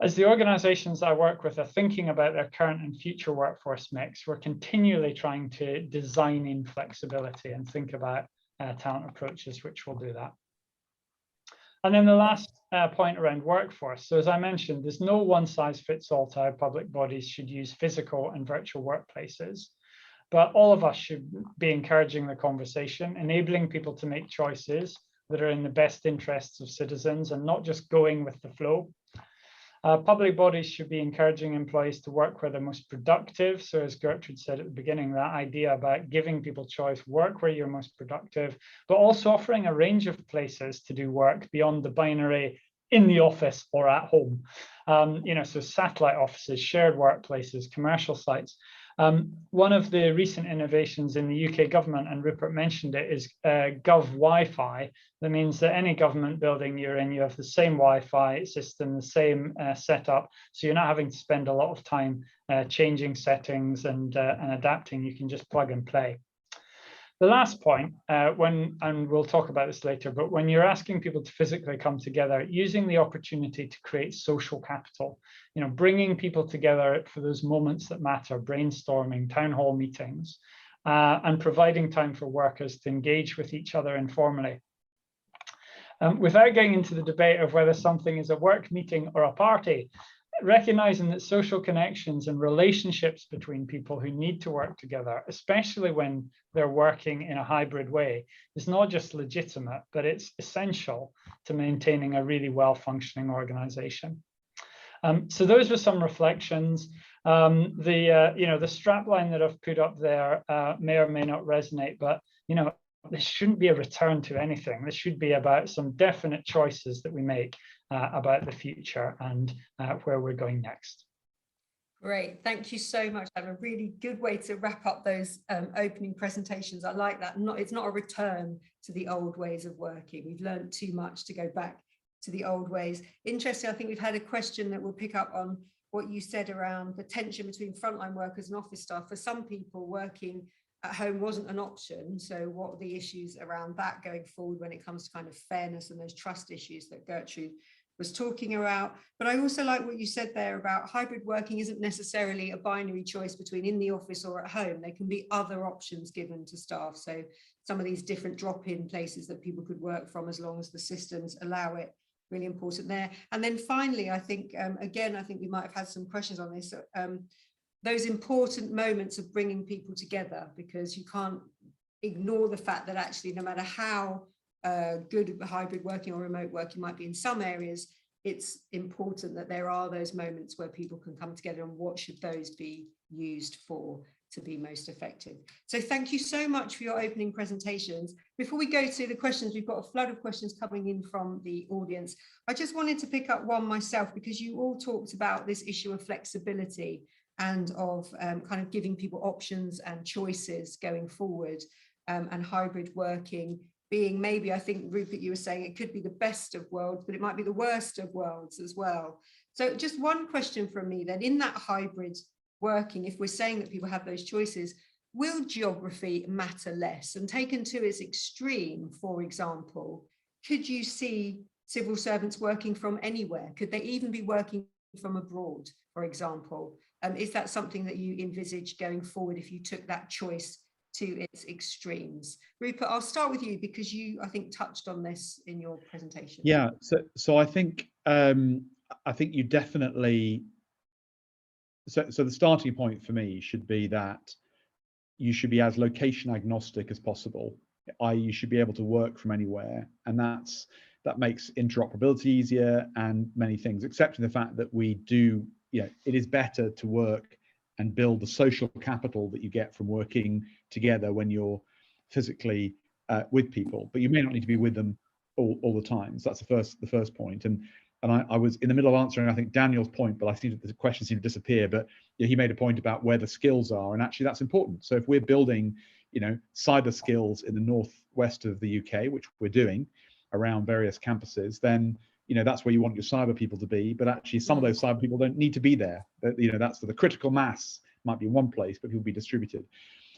As the organizations I work with are thinking about their current and future workforce mix, we're continually trying to design in flexibility and think about talent approaches which will do that. And then the last point around workforce. So as I mentioned, there's no one size fits all to how public bodies should use physical and virtual workplaces. But all of us should be encouraging the conversation, enabling people to make choices that are in the best interests of citizens and not just going with the flow. Public bodies should be encouraging employees to work where they're most productive. So as Gertrude said at the beginning, that idea about giving people choice, work where you're most productive, but also offering a range of places to do work beyond the binary in the office or at home. So satellite offices, shared workplaces, commercial sites. One of the recent innovations in the UK government, and Rupert mentioned it, is Gov Wi-Fi. That means that any government building you're in, you have the same Wi-Fi system, the same setup. So you're not having to spend a lot of time changing settings and adapting. You can just plug and play. The last point, and we'll talk about this later, but when you're asking people to physically come together, using the opportunity to create social capital, bringing people together for those moments that matter, brainstorming, town hall meetings, and providing time for workers to engage with each other informally. Without getting into the debate of whether something is a work meeting or a party, recognizing that social connections and relationships between people who need to work together, especially when they're working in a hybrid way, is not just legitimate, but it's essential to maintaining a really well-functioning organization. So those were some reflections. The strapline that I've put up there may or may not resonate, but this shouldn't be a return to anything. This should be about some definite choices that we make about the future and where we're going next. Great, thank you so much. I have a really good way to wrap up those opening presentations. I like that. It's not a return to the old ways of working. We've learned too much to go back to the old ways. Interesting, I think we've had a question that we'll pick up on what you said around the tension between frontline workers and office staff. For some people, working at home wasn't an option. So what are the issues around that going forward when it comes to kind of fairness and those trust issues that Gertrude was talking about? But I also like what you said there about hybrid working isn't necessarily a binary choice between in the office or at home. There can be other options given to staff. So some of these different drop-in places that people could work from as long as the systems allow it. Really important there. And then finally, I think, again, I think we might have had some questions on this. Those important moments of bringing people together, because you can't ignore the fact that actually no matter how good hybrid working or remote working might be in some areas, it's important that there are those moments where people can come together, and what should those be used for to be most effective. So thank you so much for your opening presentations. Before we go to the questions, we've got a flood of questions coming in from the audience. I just wanted to pick up one myself, because you all talked about this issue of flexibility and of kind of giving people options and choices going forward, and hybrid working being maybe, I think, Rupert, you were saying it could be the best of worlds, but it might be the worst of worlds as well. So just one question from me then, in that hybrid working, if we're saying that people have those choices, will geography matter less? And taken to its extreme, for example, could you see civil servants working from anywhere? Could they even be working from abroad, for example? Is that something that you envisage going forward if you took that choice to its extremes? Rupert, I'll start with you because you, I think, touched on this in your presentation. Yeah, so I think you definitely, so the starting point for me should be that you should be as location agnostic as possible, i.e. you should be able to work from anywhere, and that makes interoperability easier and many things, except in the fact that we do, it is better to work and build the social capital that you get from working together when you're physically with people, but you may not need to be with them all the time. So that's the first point. And I was in the middle of answering, I think, Daniel's point, but I see that the question seemed to disappear. But he made a point about where the skills are, and actually that's important. So if we're building, cyber skills in the northwest of the UK, which we're doing around various campuses, then that's where you want your cyber people to be. But actually, some of those cyber people don't need to be there. That's the critical mass might be in one place, but people be distributed.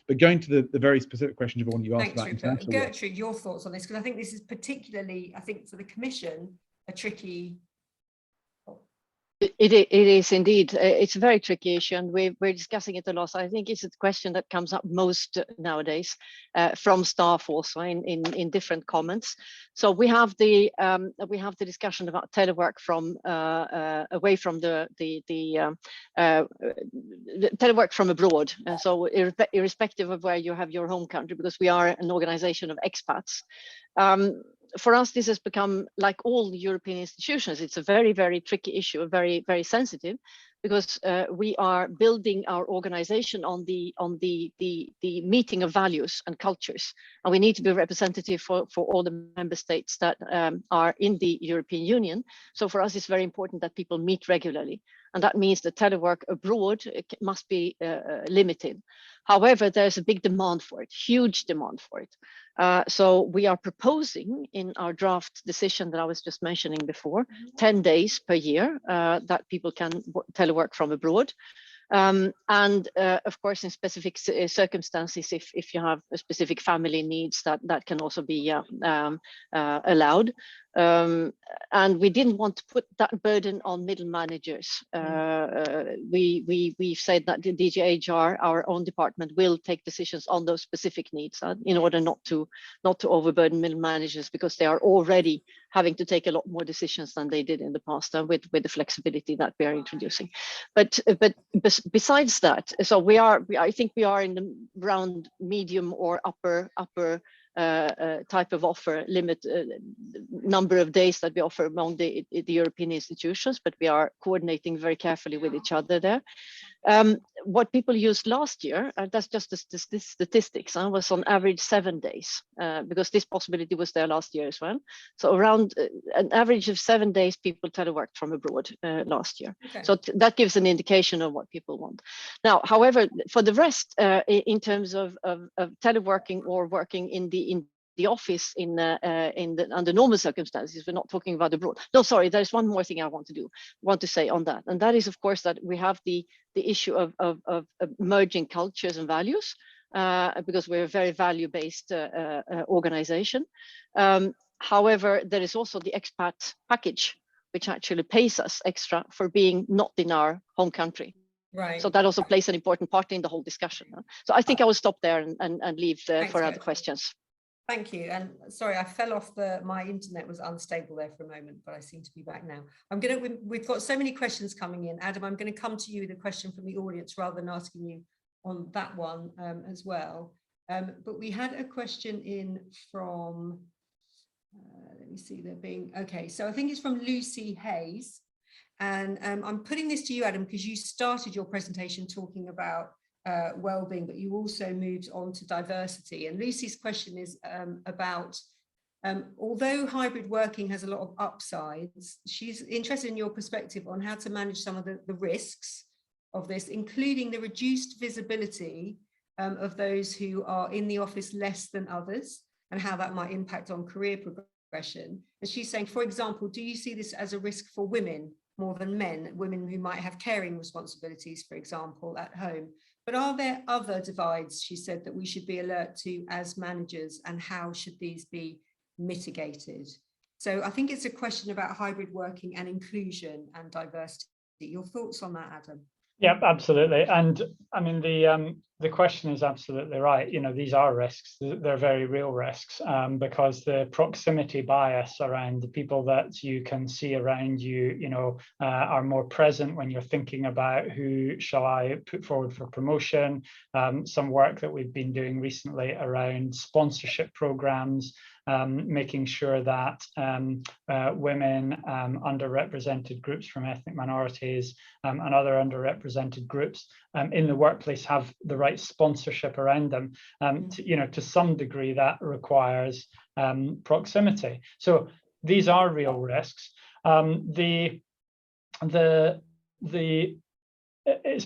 But going to the very specific question, Yvonne, you asked about international work. Gertrude, your thoughts on this, because I think this is particularly, I think, for the Commission, a tricky. It is indeed. It's a very tricky issue, and we're discussing it a lot. I think it's a question that comes up most nowadays from staff also in different comments. So we have the discussion about telework from away from the telework from abroad. So irrespective of where you have your home country, because we are an organization of expats. For us, this has become, like all European institutions, it's a very, very tricky issue, very, very sensitive, because we are building our organization on the meeting of values and cultures, and we need to be representative for all the member states that are in the European Union. So for us, it's very important that people meet regularly, and that means that telework abroad must be limited. However, there's a big demand for it, huge demand for it. So we are proposing in our draft decision that I was just mentioning before, 10 days per year that people can telework from abroad. And of course, in specific circumstances, if you have a specific family needs, that can also be allowed. And we didn't want to put that burden on middle managers. We've said that the DGHR, our own department, will take decisions on those specific needs in order not to overburden middle managers, because they are already having to take a lot more decisions than they did in the past with the flexibility that we are introducing. But besides that, so I think we are in the round medium or upper type of offer limit, number of days that we offer among the European institutions, but we are coordinating very carefully with each other there. What people used last year, that's just the statistics, was on average 7 days, because this possibility was there last year as well. So around an average of 7 days, people teleworked from abroad last year. Okay. So that gives an indication of what people want. Now, however, for the rest, in terms of teleworking or working in the office under normal circumstances, we're not talking about abroad. No, sorry, there's one more thing I want to say on that, and that is, of course, that we have the issue of merging cultures and values, because we're a very value-based organization. However, there is also the expat package, which actually pays us extra for being not in our home country. Right. So that also plays an important part in the whole discussion. So I think I will stop there and leave for other questions. Thank you. And sorry, I fell off my internet was unstable there for a moment, but I seem to be back now. We've got so many questions coming in. Adam, I'm going to come to you with a question from the audience rather than asking you on that one as well. But we had a question in from, let me see, okay. So I think it's from Lucy Hayes. And I'm putting this to you, Adam, because you started your presentation talking about well-being, but you also moved on to diversity. And Lucy's question is about, although hybrid working has a lot of upsides, she's interested in your perspective on how to manage some of the risks of this, including the reduced visibility of those who are in the office less than others, and how that might impact on career progression. And she's saying, for example, do you see this as a risk for women more than men, women who might have caring responsibilities, for example, at home. But are there other divides, she said, that we should be alert to as managers, and how should these be mitigated? So I think it's a question about hybrid working and inclusion and diversity. Your thoughts on that, Adam? Yeah, absolutely. And I mean, the question is absolutely right. You know, these are risks. They're very real risks, because the proximity bias around the people that you can see around you, you know, are more present when you're thinking about who shall I put forward for promotion. Some work that we've been doing recently around sponsorship programs, making sure that women, underrepresented groups from ethnic minorities, and other underrepresented groups in the workplace have the right sponsorship around them. You know, to some degree, that requires proximity. So these are real risks. It's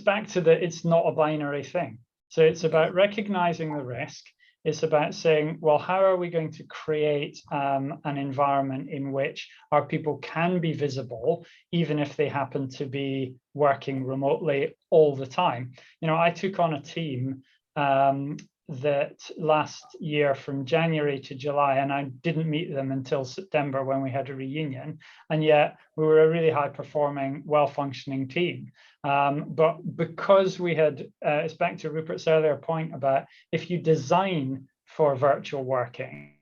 back to it's not a binary thing. So it's about recognizing the risk. It's about saying, well, how are we going to create an environment in which our people can be visible, even if they happen to be working remotely all the time? You know, I took on a team that last year from January to July, and I didn't meet them until September when we had a reunion. And yet we were a really high performing, well-functioning team. But because we had, it's back to Rupert's earlier point about if you design for virtual working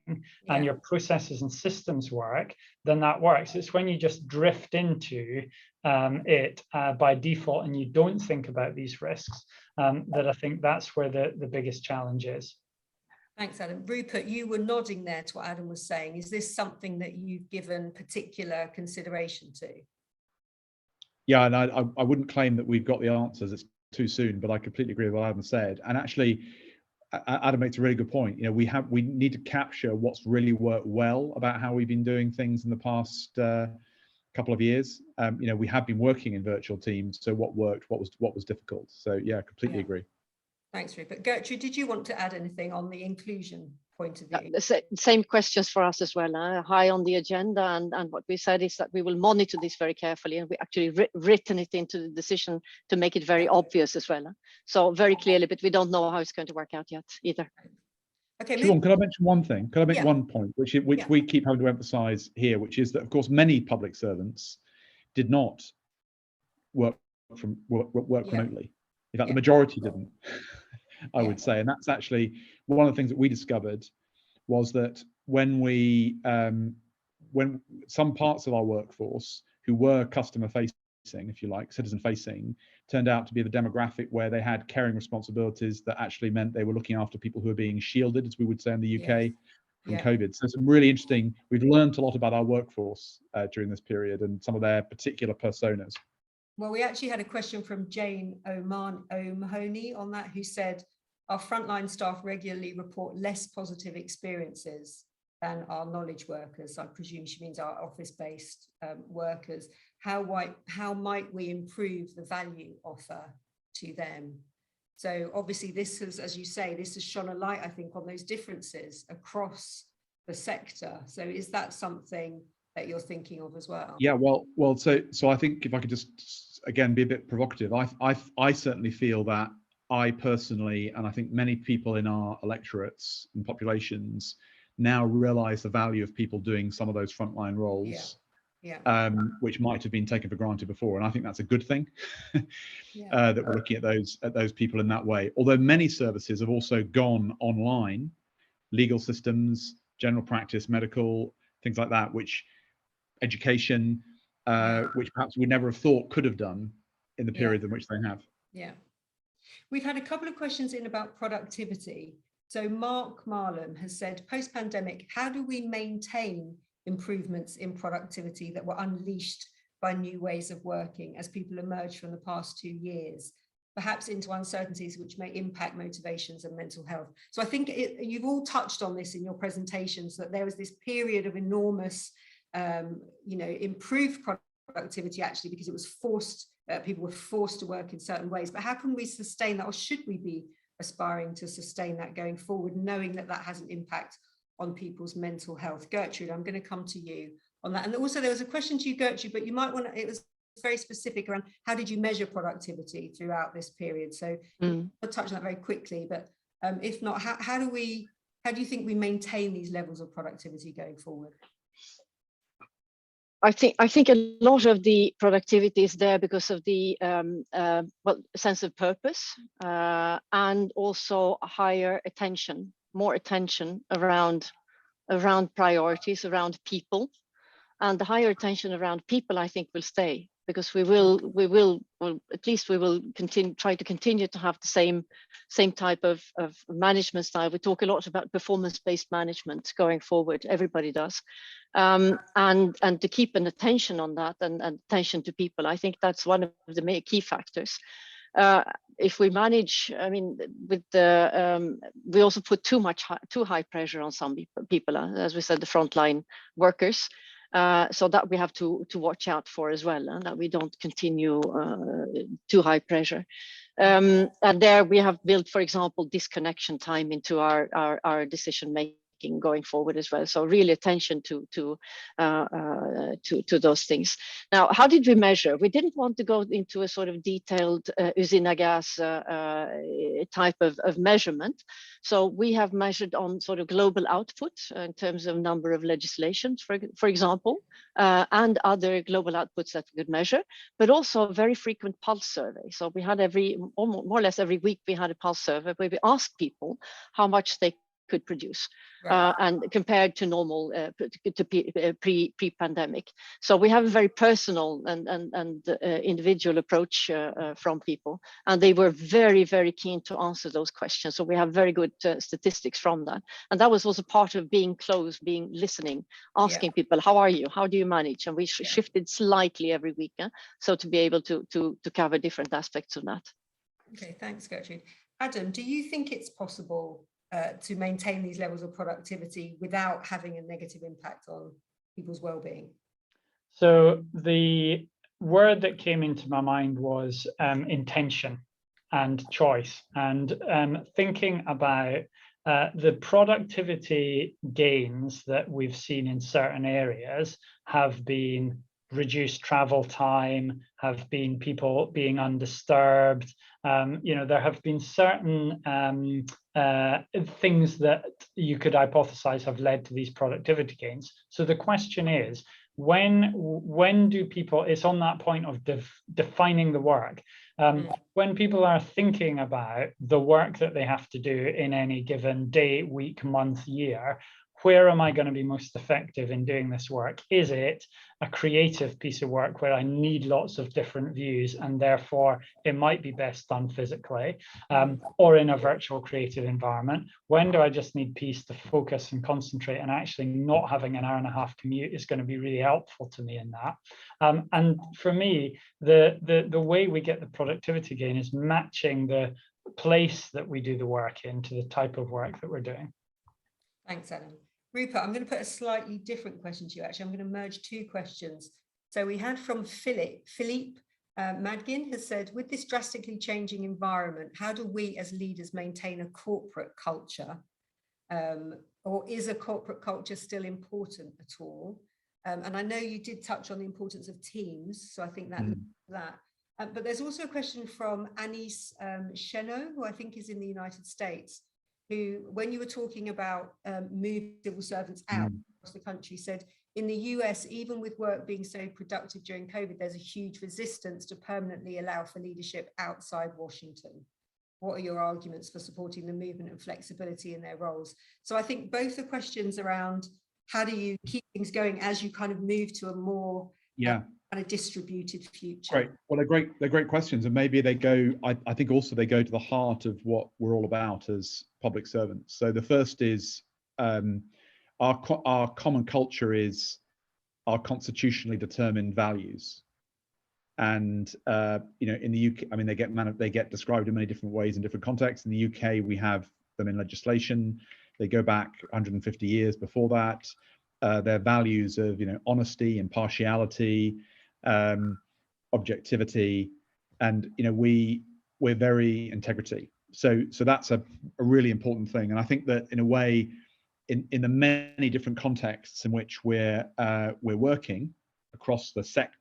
and your processes and systems work, then that works. It's when you just drift into it by default and you don't think about these risks that I think that's where the biggest challenge is. Thanks, Adam. Rupert, you were nodding there to what Adam was saying. Is this something that you've given particular consideration to? Yeah, and I wouldn't claim that we've got the answers. It's too soon, but I completely agree with what Adam said. And actually, Adam makes a really good point. You know, we need to capture what's really worked well about how we've been doing things in the past couple of years. You know, we have been working in virtual teams, so what worked, what was difficult. So yeah, completely agree. Thanks, Rupert. Gertrude, did you want to add anything on the inclusion point of view? The same questions for us as well. High on the agenda, and what we said is that we will monitor this very carefully, and we actually written it into the decision to make it very obvious as well. So very clearly, but we don't know how it's going to work out yet either. Okay, Siobhan, could I mention one thing? Could I make one point, which we keep having to emphasise here, which is that, of course, many public servants did not work remotely. In fact, the majority didn't, I would say. And that's actually one of the things that we discovered was that when some parts of our workforce who were customer facing, if you like, citizen facing, turned out to be the demographic where they had caring responsibilities that actually meant they were looking after people who were being shielded, as we would say in the UK, from COVID. So some really interesting, we've learned a lot about our workforce during this period and some of their particular personas. Well, we actually had a question from Jane O'Mahony on that, who said, our frontline staff regularly report less positive experiences than our knowledge workers. I presume she means our office-based workers. How might we improve the value offer to them? So obviously this has, as you say, this has shone a light, I think, on those differences across the sector. So is that something that you're thinking of as well? Yeah, well, so I think if I could just again be a bit provocative, I certainly feel that I personally, and I think many people in our electorates and populations now realise the value of people doing some of those frontline roles, which might have been taken for granted before, and I think that's a good thing that we're looking at those people in that way. Although many services have also gone online, legal systems, general practice, medical, things like that, which education, which perhaps we never have thought could have done in the period in which they have. Yeah. We've had a couple of questions in about productivity. So Mark Marlon has said, post-pandemic, how do we maintain improvements in productivity that were unleashed by new ways of working as people emerge from the past 2 years, perhaps into uncertainties which may impact motivations and mental health? So I think you've all touched on this in your presentations, that there was this period of enormous improved productivity, actually, because it was forced, people were forced to work in certain ways. But how can we sustain that, or should we be aspiring to sustain that going forward, knowing that that has an impact on people's mental health? Gertrude, I'm going to come to you on that. And also there was a question to you, Gertrude, but you might want to, it was very specific around how did you measure productivity throughout this period? So I'll touch on that very quickly, but if not, how do you think we maintain these levels of productivity going forward? I think a lot of the productivity is there because of the sense of purpose, and also a higher attention, more attention around priorities, around people, and the higher attention around people I think will stay, because we will at least we will try to continue to have the same type of management style. We talk a lot about performance-based management going forward. Everybody does, and to keep an attention on that and attention to people. I think that's one of the key factors. If we manage, I mean, with the we also put too high pressure on some people, as we said, the frontline workers. So that we have to watch out for as well, and that we don't continue too high pressure. And there we have built, for example, disconnection time into our decision making going forward as well. So really attention to those things. Now, how did we measure? We didn't want to go into a sort of detailed usinagas type of measurement. So we have measured on sort of global output in terms of number of legislations, for example, and other global outputs that we could measure, but also a very frequent pulse survey. So we had more or less every week we had a pulse survey where we asked people how much they could produce, right, and compared to normal to pre-pandemic. So we have a very personal and individual approach from people, and they were very, very keen to answer those questions. So we have very good statistics from that, and that was also part of being close, listening, asking people, how are you, how do you manage? And we shifted slightly every week, so to be able to cover different aspects of that. Okay, thanks, Gertrude. Adam, do you think it's possible to maintain these levels of productivity without having a negative impact on people's well-being? So the word that came into my mind was intention and choice, and thinking about the productivity gains that we've seen in certain areas have been reduced travel time, have been people being undisturbed. There have been certain things that you could hypothesize have led to these productivity gains. So the question is, when do people, it's on that point of defining the work. When people are thinking about the work that they have to do in any given day, week, month, year, where am I going to be most effective in doing this work? Is it a creative piece of work where I need lots of different views and therefore it might be best done physically, or in a virtual creative environment? When do I just need peace to focus and concentrate, and actually not having an hour and a half commute is going to be really helpful to me in that? And for me, the way we get the productivity gain is matching the place that we do the work in to the type of work that we're doing. Thanks, Adam. Rupert, I'm going to put a slightly different question to you. Actually, I'm going to merge two questions. So we had from Philippe Madgin has said, with this drastically changing environment, how do we as leaders maintain a corporate culture? Or is a corporate culture still important at all? And I know you did touch on the importance of teams, so I think that. But there's also a question from Anis Chenot, who I think is in the United States, who, when you were talking about moving civil servants out across the country, said in the US, even with work being so productive during COVID, there's a huge resistance to permanently allow for leadership outside Washington. What are your arguments for supporting the movement and flexibility in their roles? So I think both the questions around how do you keep things going as you kind of move to a more kind of distributed future. Great. Well, they're great questions, and maybe they go. I think also they go to the heart of what we're all about as public servants. So the first is our common culture is our constitutionally determined values, and in the UK, I mean, they get described in many different ways in different contexts. In the UK, we have them in legislation. They go back 150 years before that. Their values of honesty, impartiality, objectivity, and we're very integrity. So that's a really important thing. And I think that in a way, in the many different contexts in which we're working across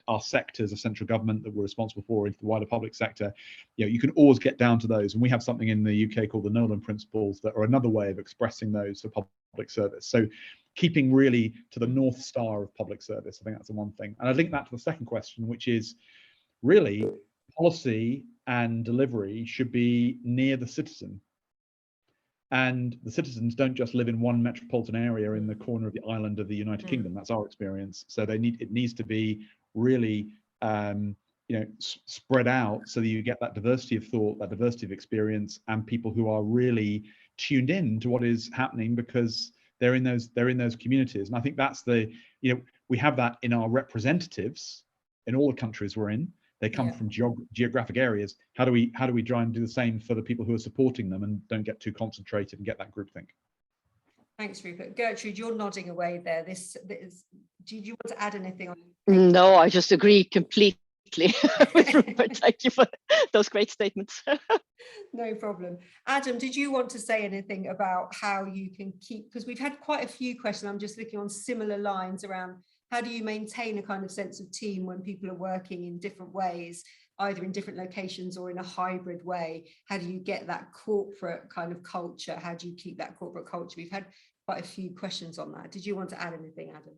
our sectors of central government that we're responsible for into the wider public sector, you can always get down to those. And we have something in the UK called the Nolan Principles that are another way of expressing those for public service. So keeping really to the North Star of public service, I think that's the one thing. And I link that to the second question, which is really policy and delivery should be near the citizen. And the citizens don't just live in one metropolitan area in the corner of the island of the United Kingdom. That's our experience. So it needs to be really spread out so that you get that diversity of thought, that diversity of experience, and people who are really tuned in to what is happening because they're in those communities. And I think that's we have that in our representatives in all the countries we're in. They come from geographic areas. How do we try and do the same for the people who are supporting them and don't get too concentrated and get that groupthink? Thanks, Rupert. Gertrude, you're nodding away there. Do you want to add anything on? No, I just agree completely with Rupert. Thank you for those great statements. No problem. Adam, did you want to say anything about how you can keep, because we've had quite a few questions, I'm just looking on similar lines around how do you maintain a kind of sense of team when people are working in different ways, either in different locations or in a hybrid way? How do you get that corporate kind of culture? How do you keep that corporate culture? We've had quite a few questions on that. Did you want to add anything, Adam?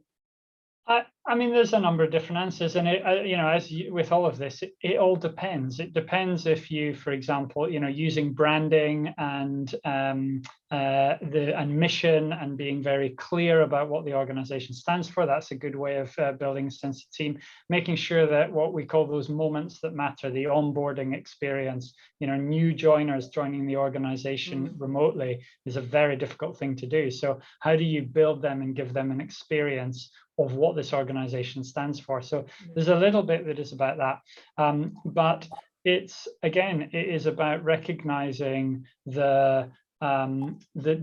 I mean, there's a number of different answers, and with all of this, it all depends. It depends if you, for example, using branding and mission and being very clear about what the organization stands for. That's a good way of building a sense of team. Making sure that what we call those moments that matter, the onboarding experience, new joiners joining the organization remotely is a very difficult thing to do. So how do you build them and give them an experience of what this organization stands for? So there's a little bit that is about that, but it is about recognizing the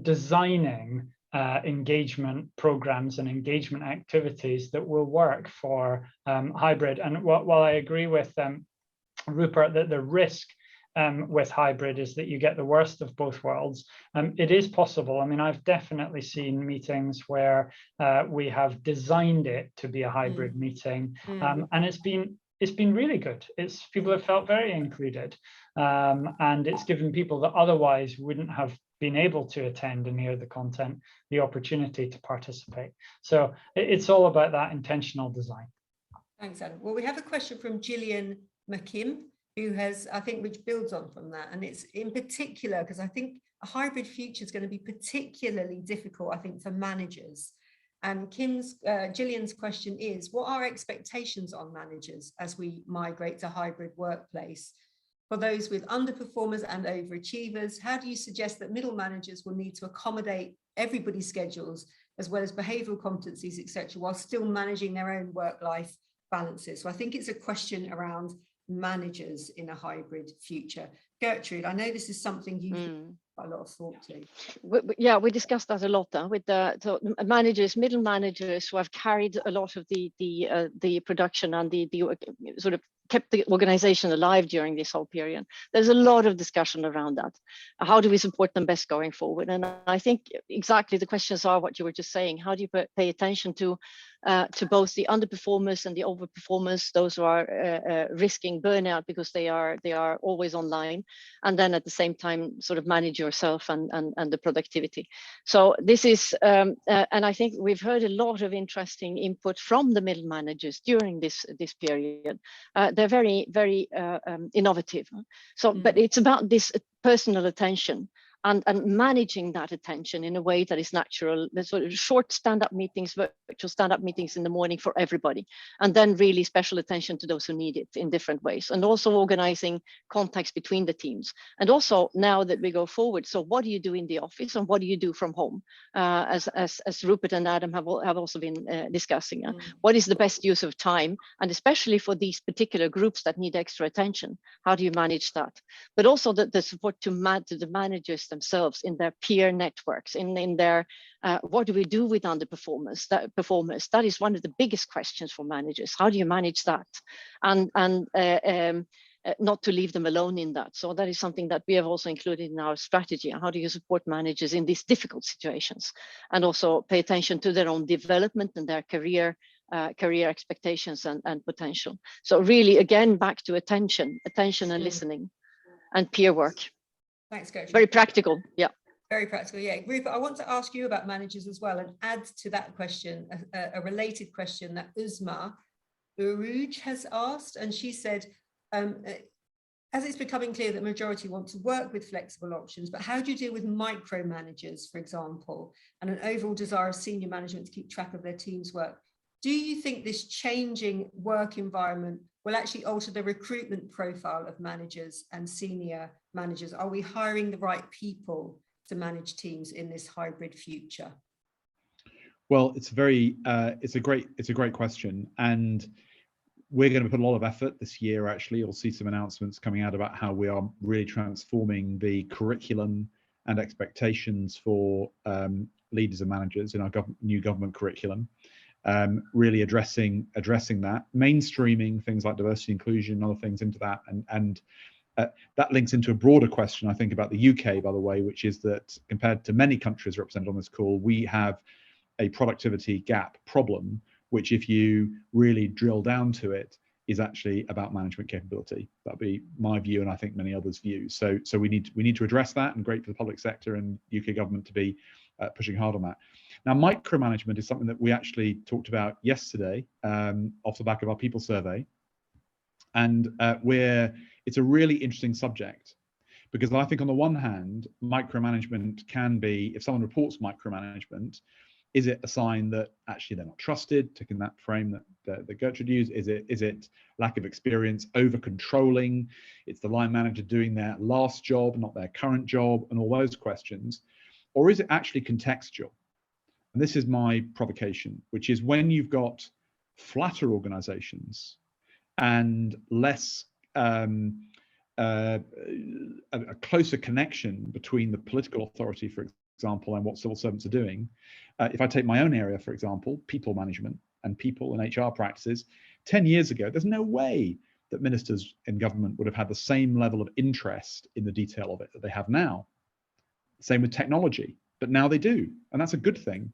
designing engagement programs and engagement activities that will work for hybrid. And while I agree with Rupert that the risk with hybrid is that you get the worst of both worlds, it is possible. I mean, I've definitely seen meetings where we have designed it to be a hybrid meeting, and it's been really good. People have felt very included, and it's given people that otherwise wouldn't have been able to attend and hear the content the opportunity to participate. So it's all about that intentional design. Thanks, Adam. Well, we have a question from Gillian McKim, who has, I think, which builds on from that. And it's in particular, because I think a hybrid future is going to be particularly difficult, I think, for managers. And Gillian's question is, what are expectations on managers as we migrate to hybrid workplace? For those with underperformers and overachievers, how do you suggest that middle managers will need to accommodate everybody's schedules, as well as behavioural competencies, etc., while still managing their own work-life balances? So I think it's a question around managers in a hybrid future. Gertrude, I know this is something you've got a lot of thought to. We discussed that a lot with the managers, middle managers who have carried a lot of the production and the sort of kept the organization alive during this whole period. There's a lot of discussion around that. How do we support them best going forward? And I think exactly the questions are what you were just saying. How do you pay attention to both the underperformers and the overperformers, those who are risking burnout because they are always online, and then at the same time sort of manage yourself and the productivity. So this is, and I think we've heard a lot of interesting input from the middle managers during this period. They're very, very innovative. So, but it's about this personal attention and managing that attention in a way that is natural. There's sort of short stand-up meetings, virtual stand-up meetings in the morning for everybody, and then really special attention to those who need it in different ways, and also organizing contacts between the teams. And also now that we go forward, so what do you do in the office and what do you do from home? As Rupert and Adam have also been discussing, what is the best use of time, and especially for these particular groups that need extra attention, how do you manage that? But also the support to the managers themselves in their peer networks, in their what do we do with underperformers? That is one of the biggest questions for managers. How do you manage that, and not to leave them alone in that? So that is something that we have also included in our strategy. How do you support managers in these difficult situations, and also pay attention to their own development and their career career expectations and potential. So really, again, back to attention and listening and peer work. Thanks, Gertrude. Very practical, yeah. Very practical, yeah. Rupert, I want to ask you about managers as well and add to that question a related question that Uzma Uruj has asked. And she said, as it's becoming clear that the majority want to work with flexible options, but how do you deal with micromanagers, for example, and an overall desire of senior management to keep track of their team's work? Do you think this changing work environment will actually alter the recruitment profile of managers and senior managers? Are we hiring the right people to manage teams in this hybrid future? Well, it's a great question, and we're going to put a lot of effort this year. Actually, you'll see some announcements coming out about how we are really transforming the curriculum and expectations for leaders and managers in our new government curriculum. Really addressing that, mainstreaming things like diversity, inclusion, and other things into that, and that links into a broader question, I think, about the UK, by the way, which is that compared to many countries represented on this call, we have a productivity gap problem, which, if you really drill down to it, is actually about management capability. That'd be my view, and I think many others' views. So we need to address that, and great for the public sector and UK government to be pushing hard on that. Now, micromanagement is something that we actually talked about yesterday off the back of our people survey, and it's a really interesting subject, because I think on the one hand, micromanagement can be, if someone reports micromanagement, is it a sign that actually they're not trusted, taking that frame that Gertrude used? Is it lack of experience, over controlling? It's the line manager doing their last job, not their current job, and all those questions. Or is it actually contextual? And this is my provocation, which is when you've got flatter organizations and less a closer connection between the political authority, for example, and what civil servants are doing. If I take my own area, for example, people management and people and HR practices, 10 years ago, there's no way that ministers in government would have had the same level of interest in the detail of it that they have now. Same with technology, but now they do, and that's a good thing.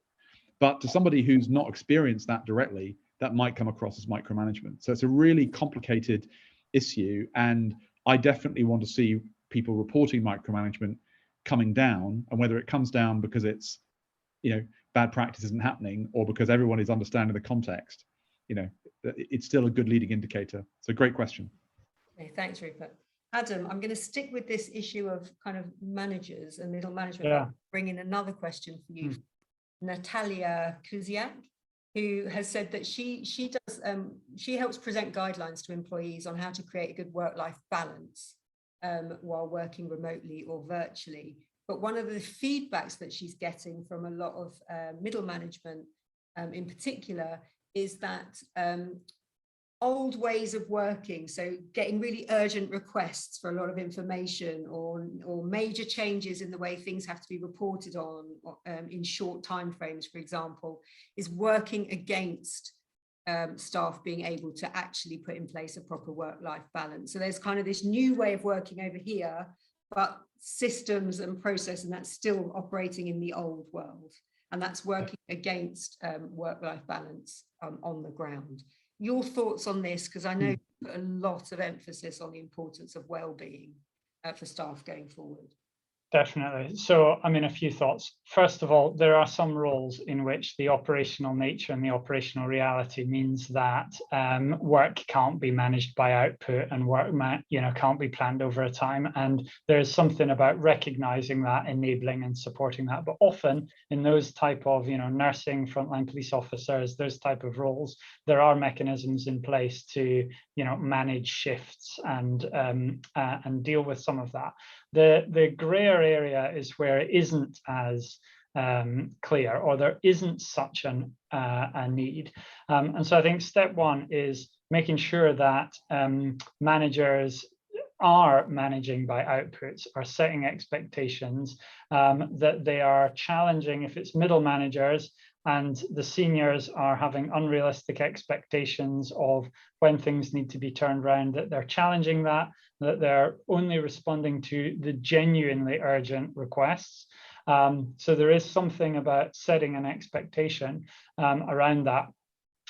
But to somebody who's not experienced that directly, that might come across as micromanagement. So it's a really complicated issue, and I definitely want to see people reporting micromanagement coming down, and whether it comes down because it's, bad practice isn't happening, or because everyone is understanding the context, it's still a good leading indicator. It's a great question. Okay, thanks, Rupert. Adam, I'm going to stick with this issue of kind of managers and middle management. Yeah. I'll bring in another question for you, Natalia Kuziak, who has said that she helps present guidelines to employees on how to create a good work-life balance while working remotely or virtually. But one of the feedbacks that she's getting from a lot of middle management in particular is that old ways of working, so getting really urgent requests for a lot of information or major changes in the way things have to be reported on in short timeframes, for example, is working against staff being able to actually put in place a proper work-life balance. So there's kind of this new way of working over here, but systems and process, and that's still operating in the old world. And that's working against work-life balance on the ground. Your thoughts on this, because I know you put a lot of emphasis on the importance of well-being for staff going forward. Definitely. So, a few thoughts. First of all, there are some roles in which the operational nature and the operational reality means that work can't be managed by output, and work can't be planned over a time. And there's something about recognizing that, enabling and supporting that. But often in those type of, nursing, frontline police officers, those type of roles, there are mechanisms in place to, manage shifts and deal with some of that. The grayer area is where it isn't as clear, or there isn't such a need. And so I think step one is making sure that managers are managing by outputs, are setting expectations, that they are challenging, if it's middle managers and the seniors are having unrealistic expectations of when things need to be turned around, that they're challenging that they're only responding to the genuinely urgent requests. So there is something about setting an expectation around that.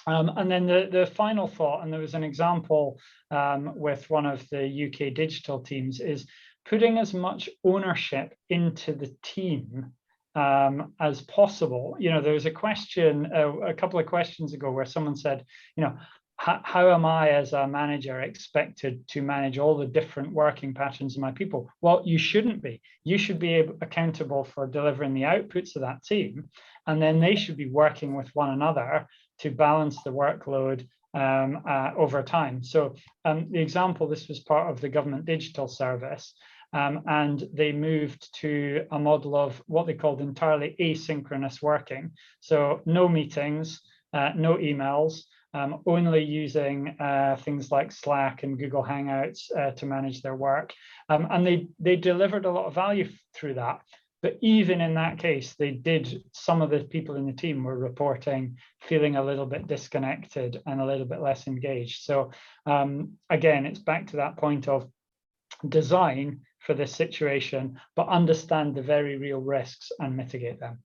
And then the final thought, and there was an example with one of the UK digital teams, is putting as much ownership into the team as possible. You know, there was a question a couple of questions ago where someone said, you know, how am I as a manager expected to manage all the different working patterns of my people? Well, you shouldn't be. You should be accountable for delivering the outputs of that team, and then they should be working with one another to balance the workload over time. So the example, this was part of the government digital service, and they moved to a model of what they called entirely asynchronous working. So no meetings, no emails, only using things like Slack and Google Hangouts to manage their work. And they delivered a lot of value through that. But even in that case, some of the people in the team were reporting feeling a little bit disconnected and a little bit less engaged. So again, it's back to that point of design for this situation, but understand the very real risks and mitigate them.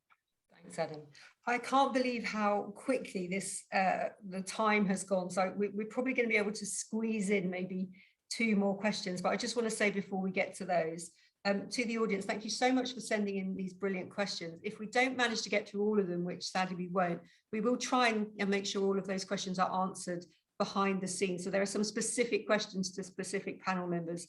Thanks, Adam. I can't believe how quickly this the time has gone. So we're probably going to be able to squeeze in maybe 2 more questions, but I just want to say before we get to those, to the audience, thank you so much for sending in these brilliant questions. If we don't manage to get through all of them, which sadly we won't, we will try and make sure all of those questions are answered behind the scenes. So there are some specific questions to specific panel members.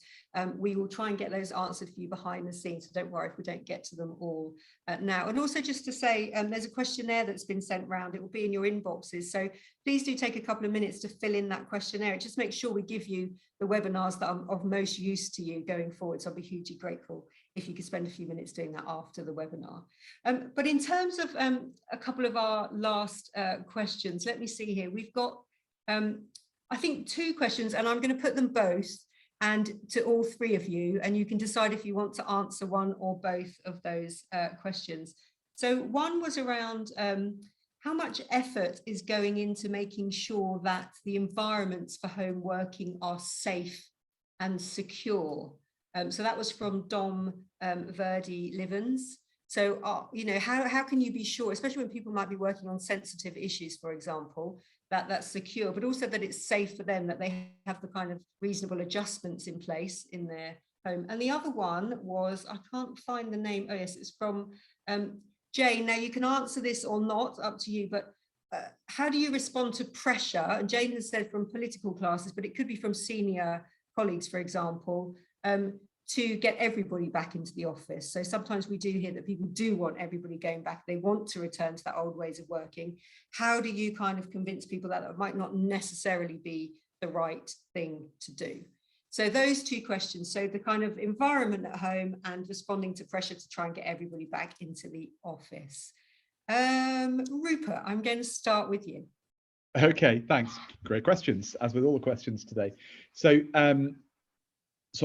We will try and get those answered for you behind the scenes. So don't worry if we don't get to them all now. And also just to say, there's a questionnaire that's been sent round. It will be in your inboxes. So please do take a couple of minutes to fill in that questionnaire. It just makes sure we give you the webinars that are of most use to you going forward. So I'll be hugely grateful if you could spend a few minutes doing that after the webinar. But in terms of a couple of our last questions, let me see here. We've got I think 2 questions, and I'm going to put them both and to all 3 of you, and you can decide if you want to answer one or both of those questions. So one was around how much effort is going into making sure that the environments for home working are safe and secure. So that was from Dom Verdi Livens. So, you know, how can you be sure, especially when people might be working on sensitive issues, for example, that that's secure, but also that it's safe for them, that they have the kind of reasonable adjustments in place in their home. And the other one was, I can't find the name. Oh yes, it's from Jane. Now you can answer this or not, up to you, but how do you respond to pressure? And Jane has said from political classes, but it could be from senior colleagues, for example, to get everybody back into the office. So sometimes we do hear that people do want everybody going back. They want to return to that old ways of working. How do you kind of convince people that that might not necessarily be the right thing to do? So those 2 questions. So the kind of environment at home and responding to pressure to try and get everybody back into the office. Rupert, I'm going to start with you. Okay, thanks. Great questions, as with all the questions today. So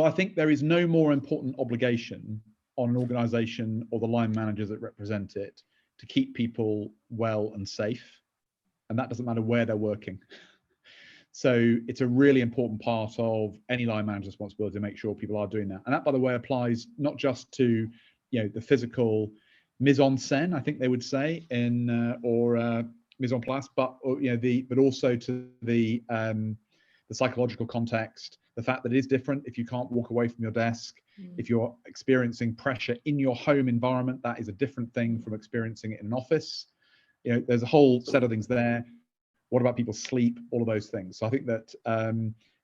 I think there is no more important obligation on an organization or the line managers that represent it to keep people well and safe. And that doesn't matter where they're working. So it's a really important part of any line manager's responsibility to make sure people are doing that. And that, by the way, applies not just to, you know, the physical mise en scène, I think they would say, in or mise en place, but you know, but also to the psychological context, the fact that it is different if you can't walk away from your desk. If you're experiencing pressure in your home environment, that is a different thing from experiencing it in an office. You know, there's a whole set of things there. What about people's sleep? All of those things. So I think that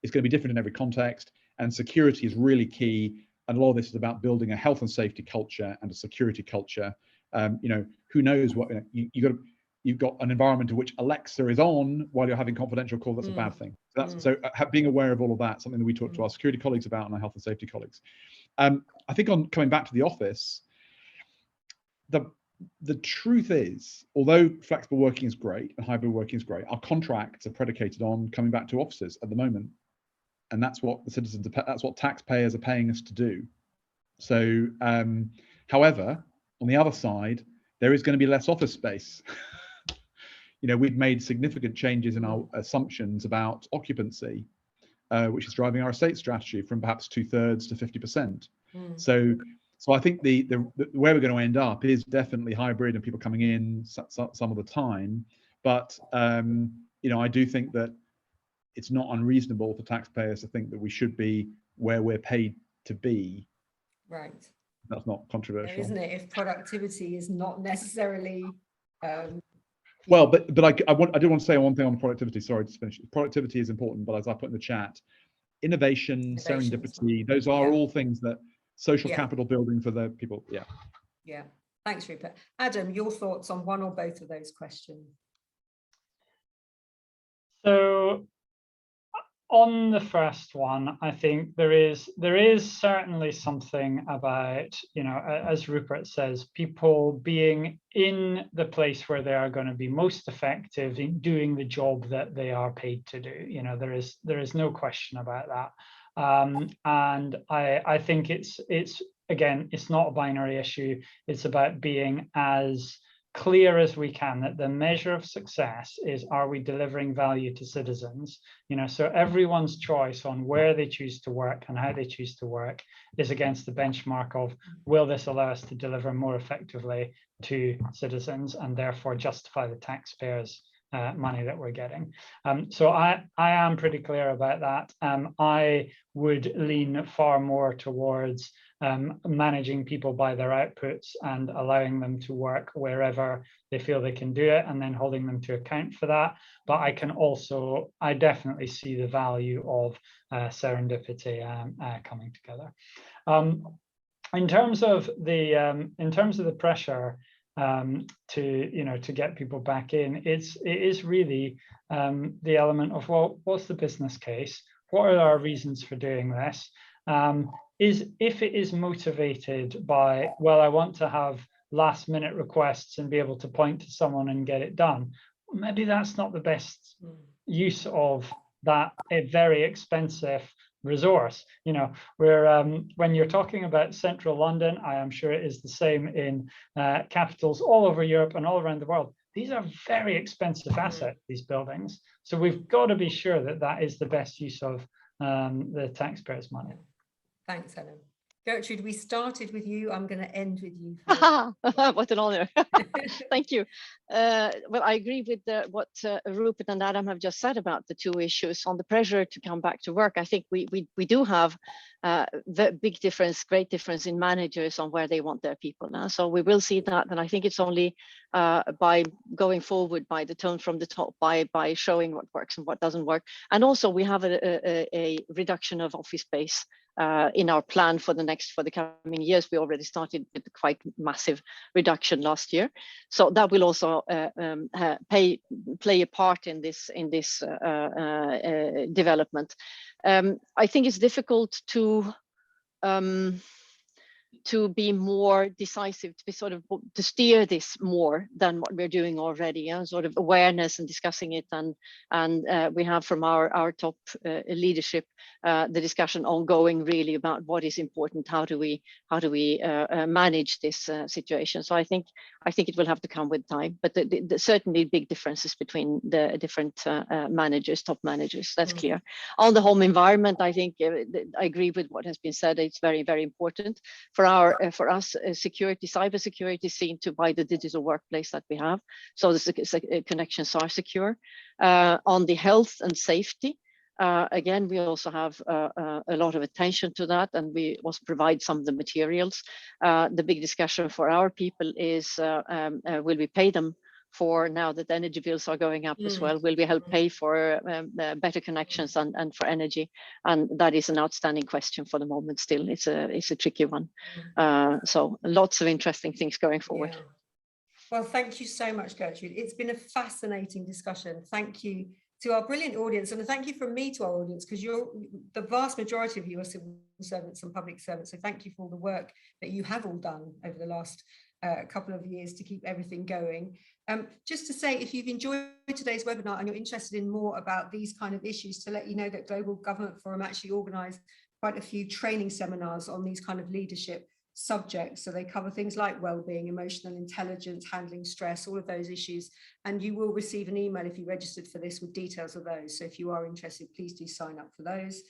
it's going to be different in every context, and security is really key. And a lot of this is about building a health and safety culture and a security culture. You know, who knows what you've got an environment in which Alexa is on while you're having confidential calls. That's a bad thing. So being aware of all of that, something that we talk to our security colleagues about and our health and safety colleagues. I think on coming back to the office, the truth is, although flexible working is great and hybrid working is great, our contracts are predicated on coming back to offices at the moment, and that's what the citizens are, that's what taxpayers are paying us to do. So, however, on the other side, there is going to be less office space. You know, we've made significant changes in our assumptions about occupancy, which is driving our estate strategy from perhaps 2/3 to 50%. So I think the where we're going to end up is definitely hybrid and people coming in some of the time, but I do think that it's not unreasonable for taxpayers to think that we should be where we're paid to be. Right. That's not controversial, isn't it? If productivity is not necessarily well, but I do want to say one thing on productivity. Sorry to finish. Productivity is important, but as I put in the chat, innovation, serendipity, those are all things that social capital building for the people. Yeah. Thanks, Rupert. Adam, your thoughts on one or both of those questions? So on the first one, I think there is certainly something about, as Rupert says, people being in the place where they are going to be most effective in doing the job that they are paid to do. There is no question about that. And I think it's again, it's not a binary issue. It's about being as clear as we can that the measure of success is, are we delivering value to citizens? So everyone's choice on where they choose to work and how they choose to work is against the benchmark of, will this allow us to deliver more effectively to citizens and therefore justify the taxpayers' money that we're getting? So I am pretty clear about that. I would lean far more towards managing people by their outputs and allowing them to work wherever they feel they can do it, and then holding them to account for that. But I definitely see the value of serendipity coming together. In terms of the pressure to get people back in, it is really the element of, well, what's the business case? What are our reasons for doing this? If it is motivated by, well, I want to have last minute requests and be able to point to someone and get it done, maybe that's not the best use of that a very expensive resource. Where when you're talking about central London, I am sure it is the same in capitals all over Europe and all around the world. These are very expensive assets, these buildings. So we've got to be sure that that is the best use of the taxpayers' money. Thanks, Helen. Gertrude, we started with you. I'm going to end with you. What an honor. Thank you. Well, I agree with what Rupert and Adam have just said about the two issues. On the pressure to come back to work, I think we do have the big difference, great difference in managers on where they want their people now. So we will see that. And I think it's only by going forward, by the tone from the top, by showing what works and what doesn't work. And also we have a reduction of office space in our plan for the coming years. We already started with a quite massive reduction last year, so that will also play a part in this development. I think it's difficult to be more decisive, to steer this more than what we're doing already, sort of awareness and discussing it, and we have from our top leadership the discussion ongoing really about what is important, how do we manage this situation. So I think it will have to come with time, but certainly big differences between the different managers, top managers, that's clear. On the home environment, I think I agree with what has been said. It's very, very important for us, cyber security is seen to by the digital workplace that we have. So the connections are secure. On the health and safety, again, we also have a lot of attention to that, and we also provide some of the materials. The big discussion for our people is, will we pay them for, now that energy bills are going up as well, will we help pay for better connections and for energy? And that is an outstanding question for the moment still. It's a tricky one. So lots of interesting things going forward. Yeah. Well, thank you so much, Gertrude. It's been a fascinating discussion. Thank you to our brilliant audience, and thank you from me to our audience, because the vast majority of you are civil servants and public servants. So thank you for all the work that you have all done over the last couple of years to keep everything going. Just to say, if you've enjoyed today's webinar and you're interested in more about these kind of issues, to let you know that Global Government Forum actually organised quite a few training seminars on these kind of leadership subjects. So they cover things like well-being, emotional intelligence, handling stress, all of those issues. And you will receive an email if you registered for this with details of those. So if you are interested, please do sign up for those.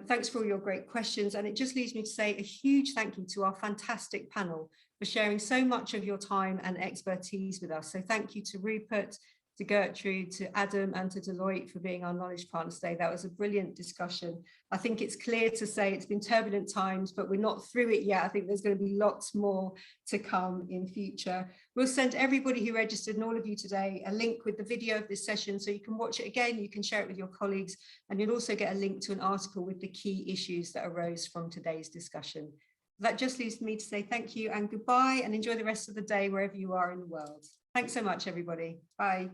Thanks for all your great questions. And it just leaves me to say a huge thank you to our fantastic panel for sharing so much of your time and expertise with us. So thank you to Rupert, to Gertrude, to Adam, and to Deloitte for being our knowledge partners today. That was a brilliant discussion. I think it's clear to say it's been turbulent times, but we're not through it yet. I think there's going to be lots more to come in future. We'll send everybody who registered and all of you today a link with the video of this session so you can watch it again, you can share it with your colleagues, and you'll also get a link to an article with the key issues that arose from today's discussion. That just leaves me to say thank you and goodbye, and enjoy the rest of the day wherever you are in the world. Thanks so much, everybody. Bye.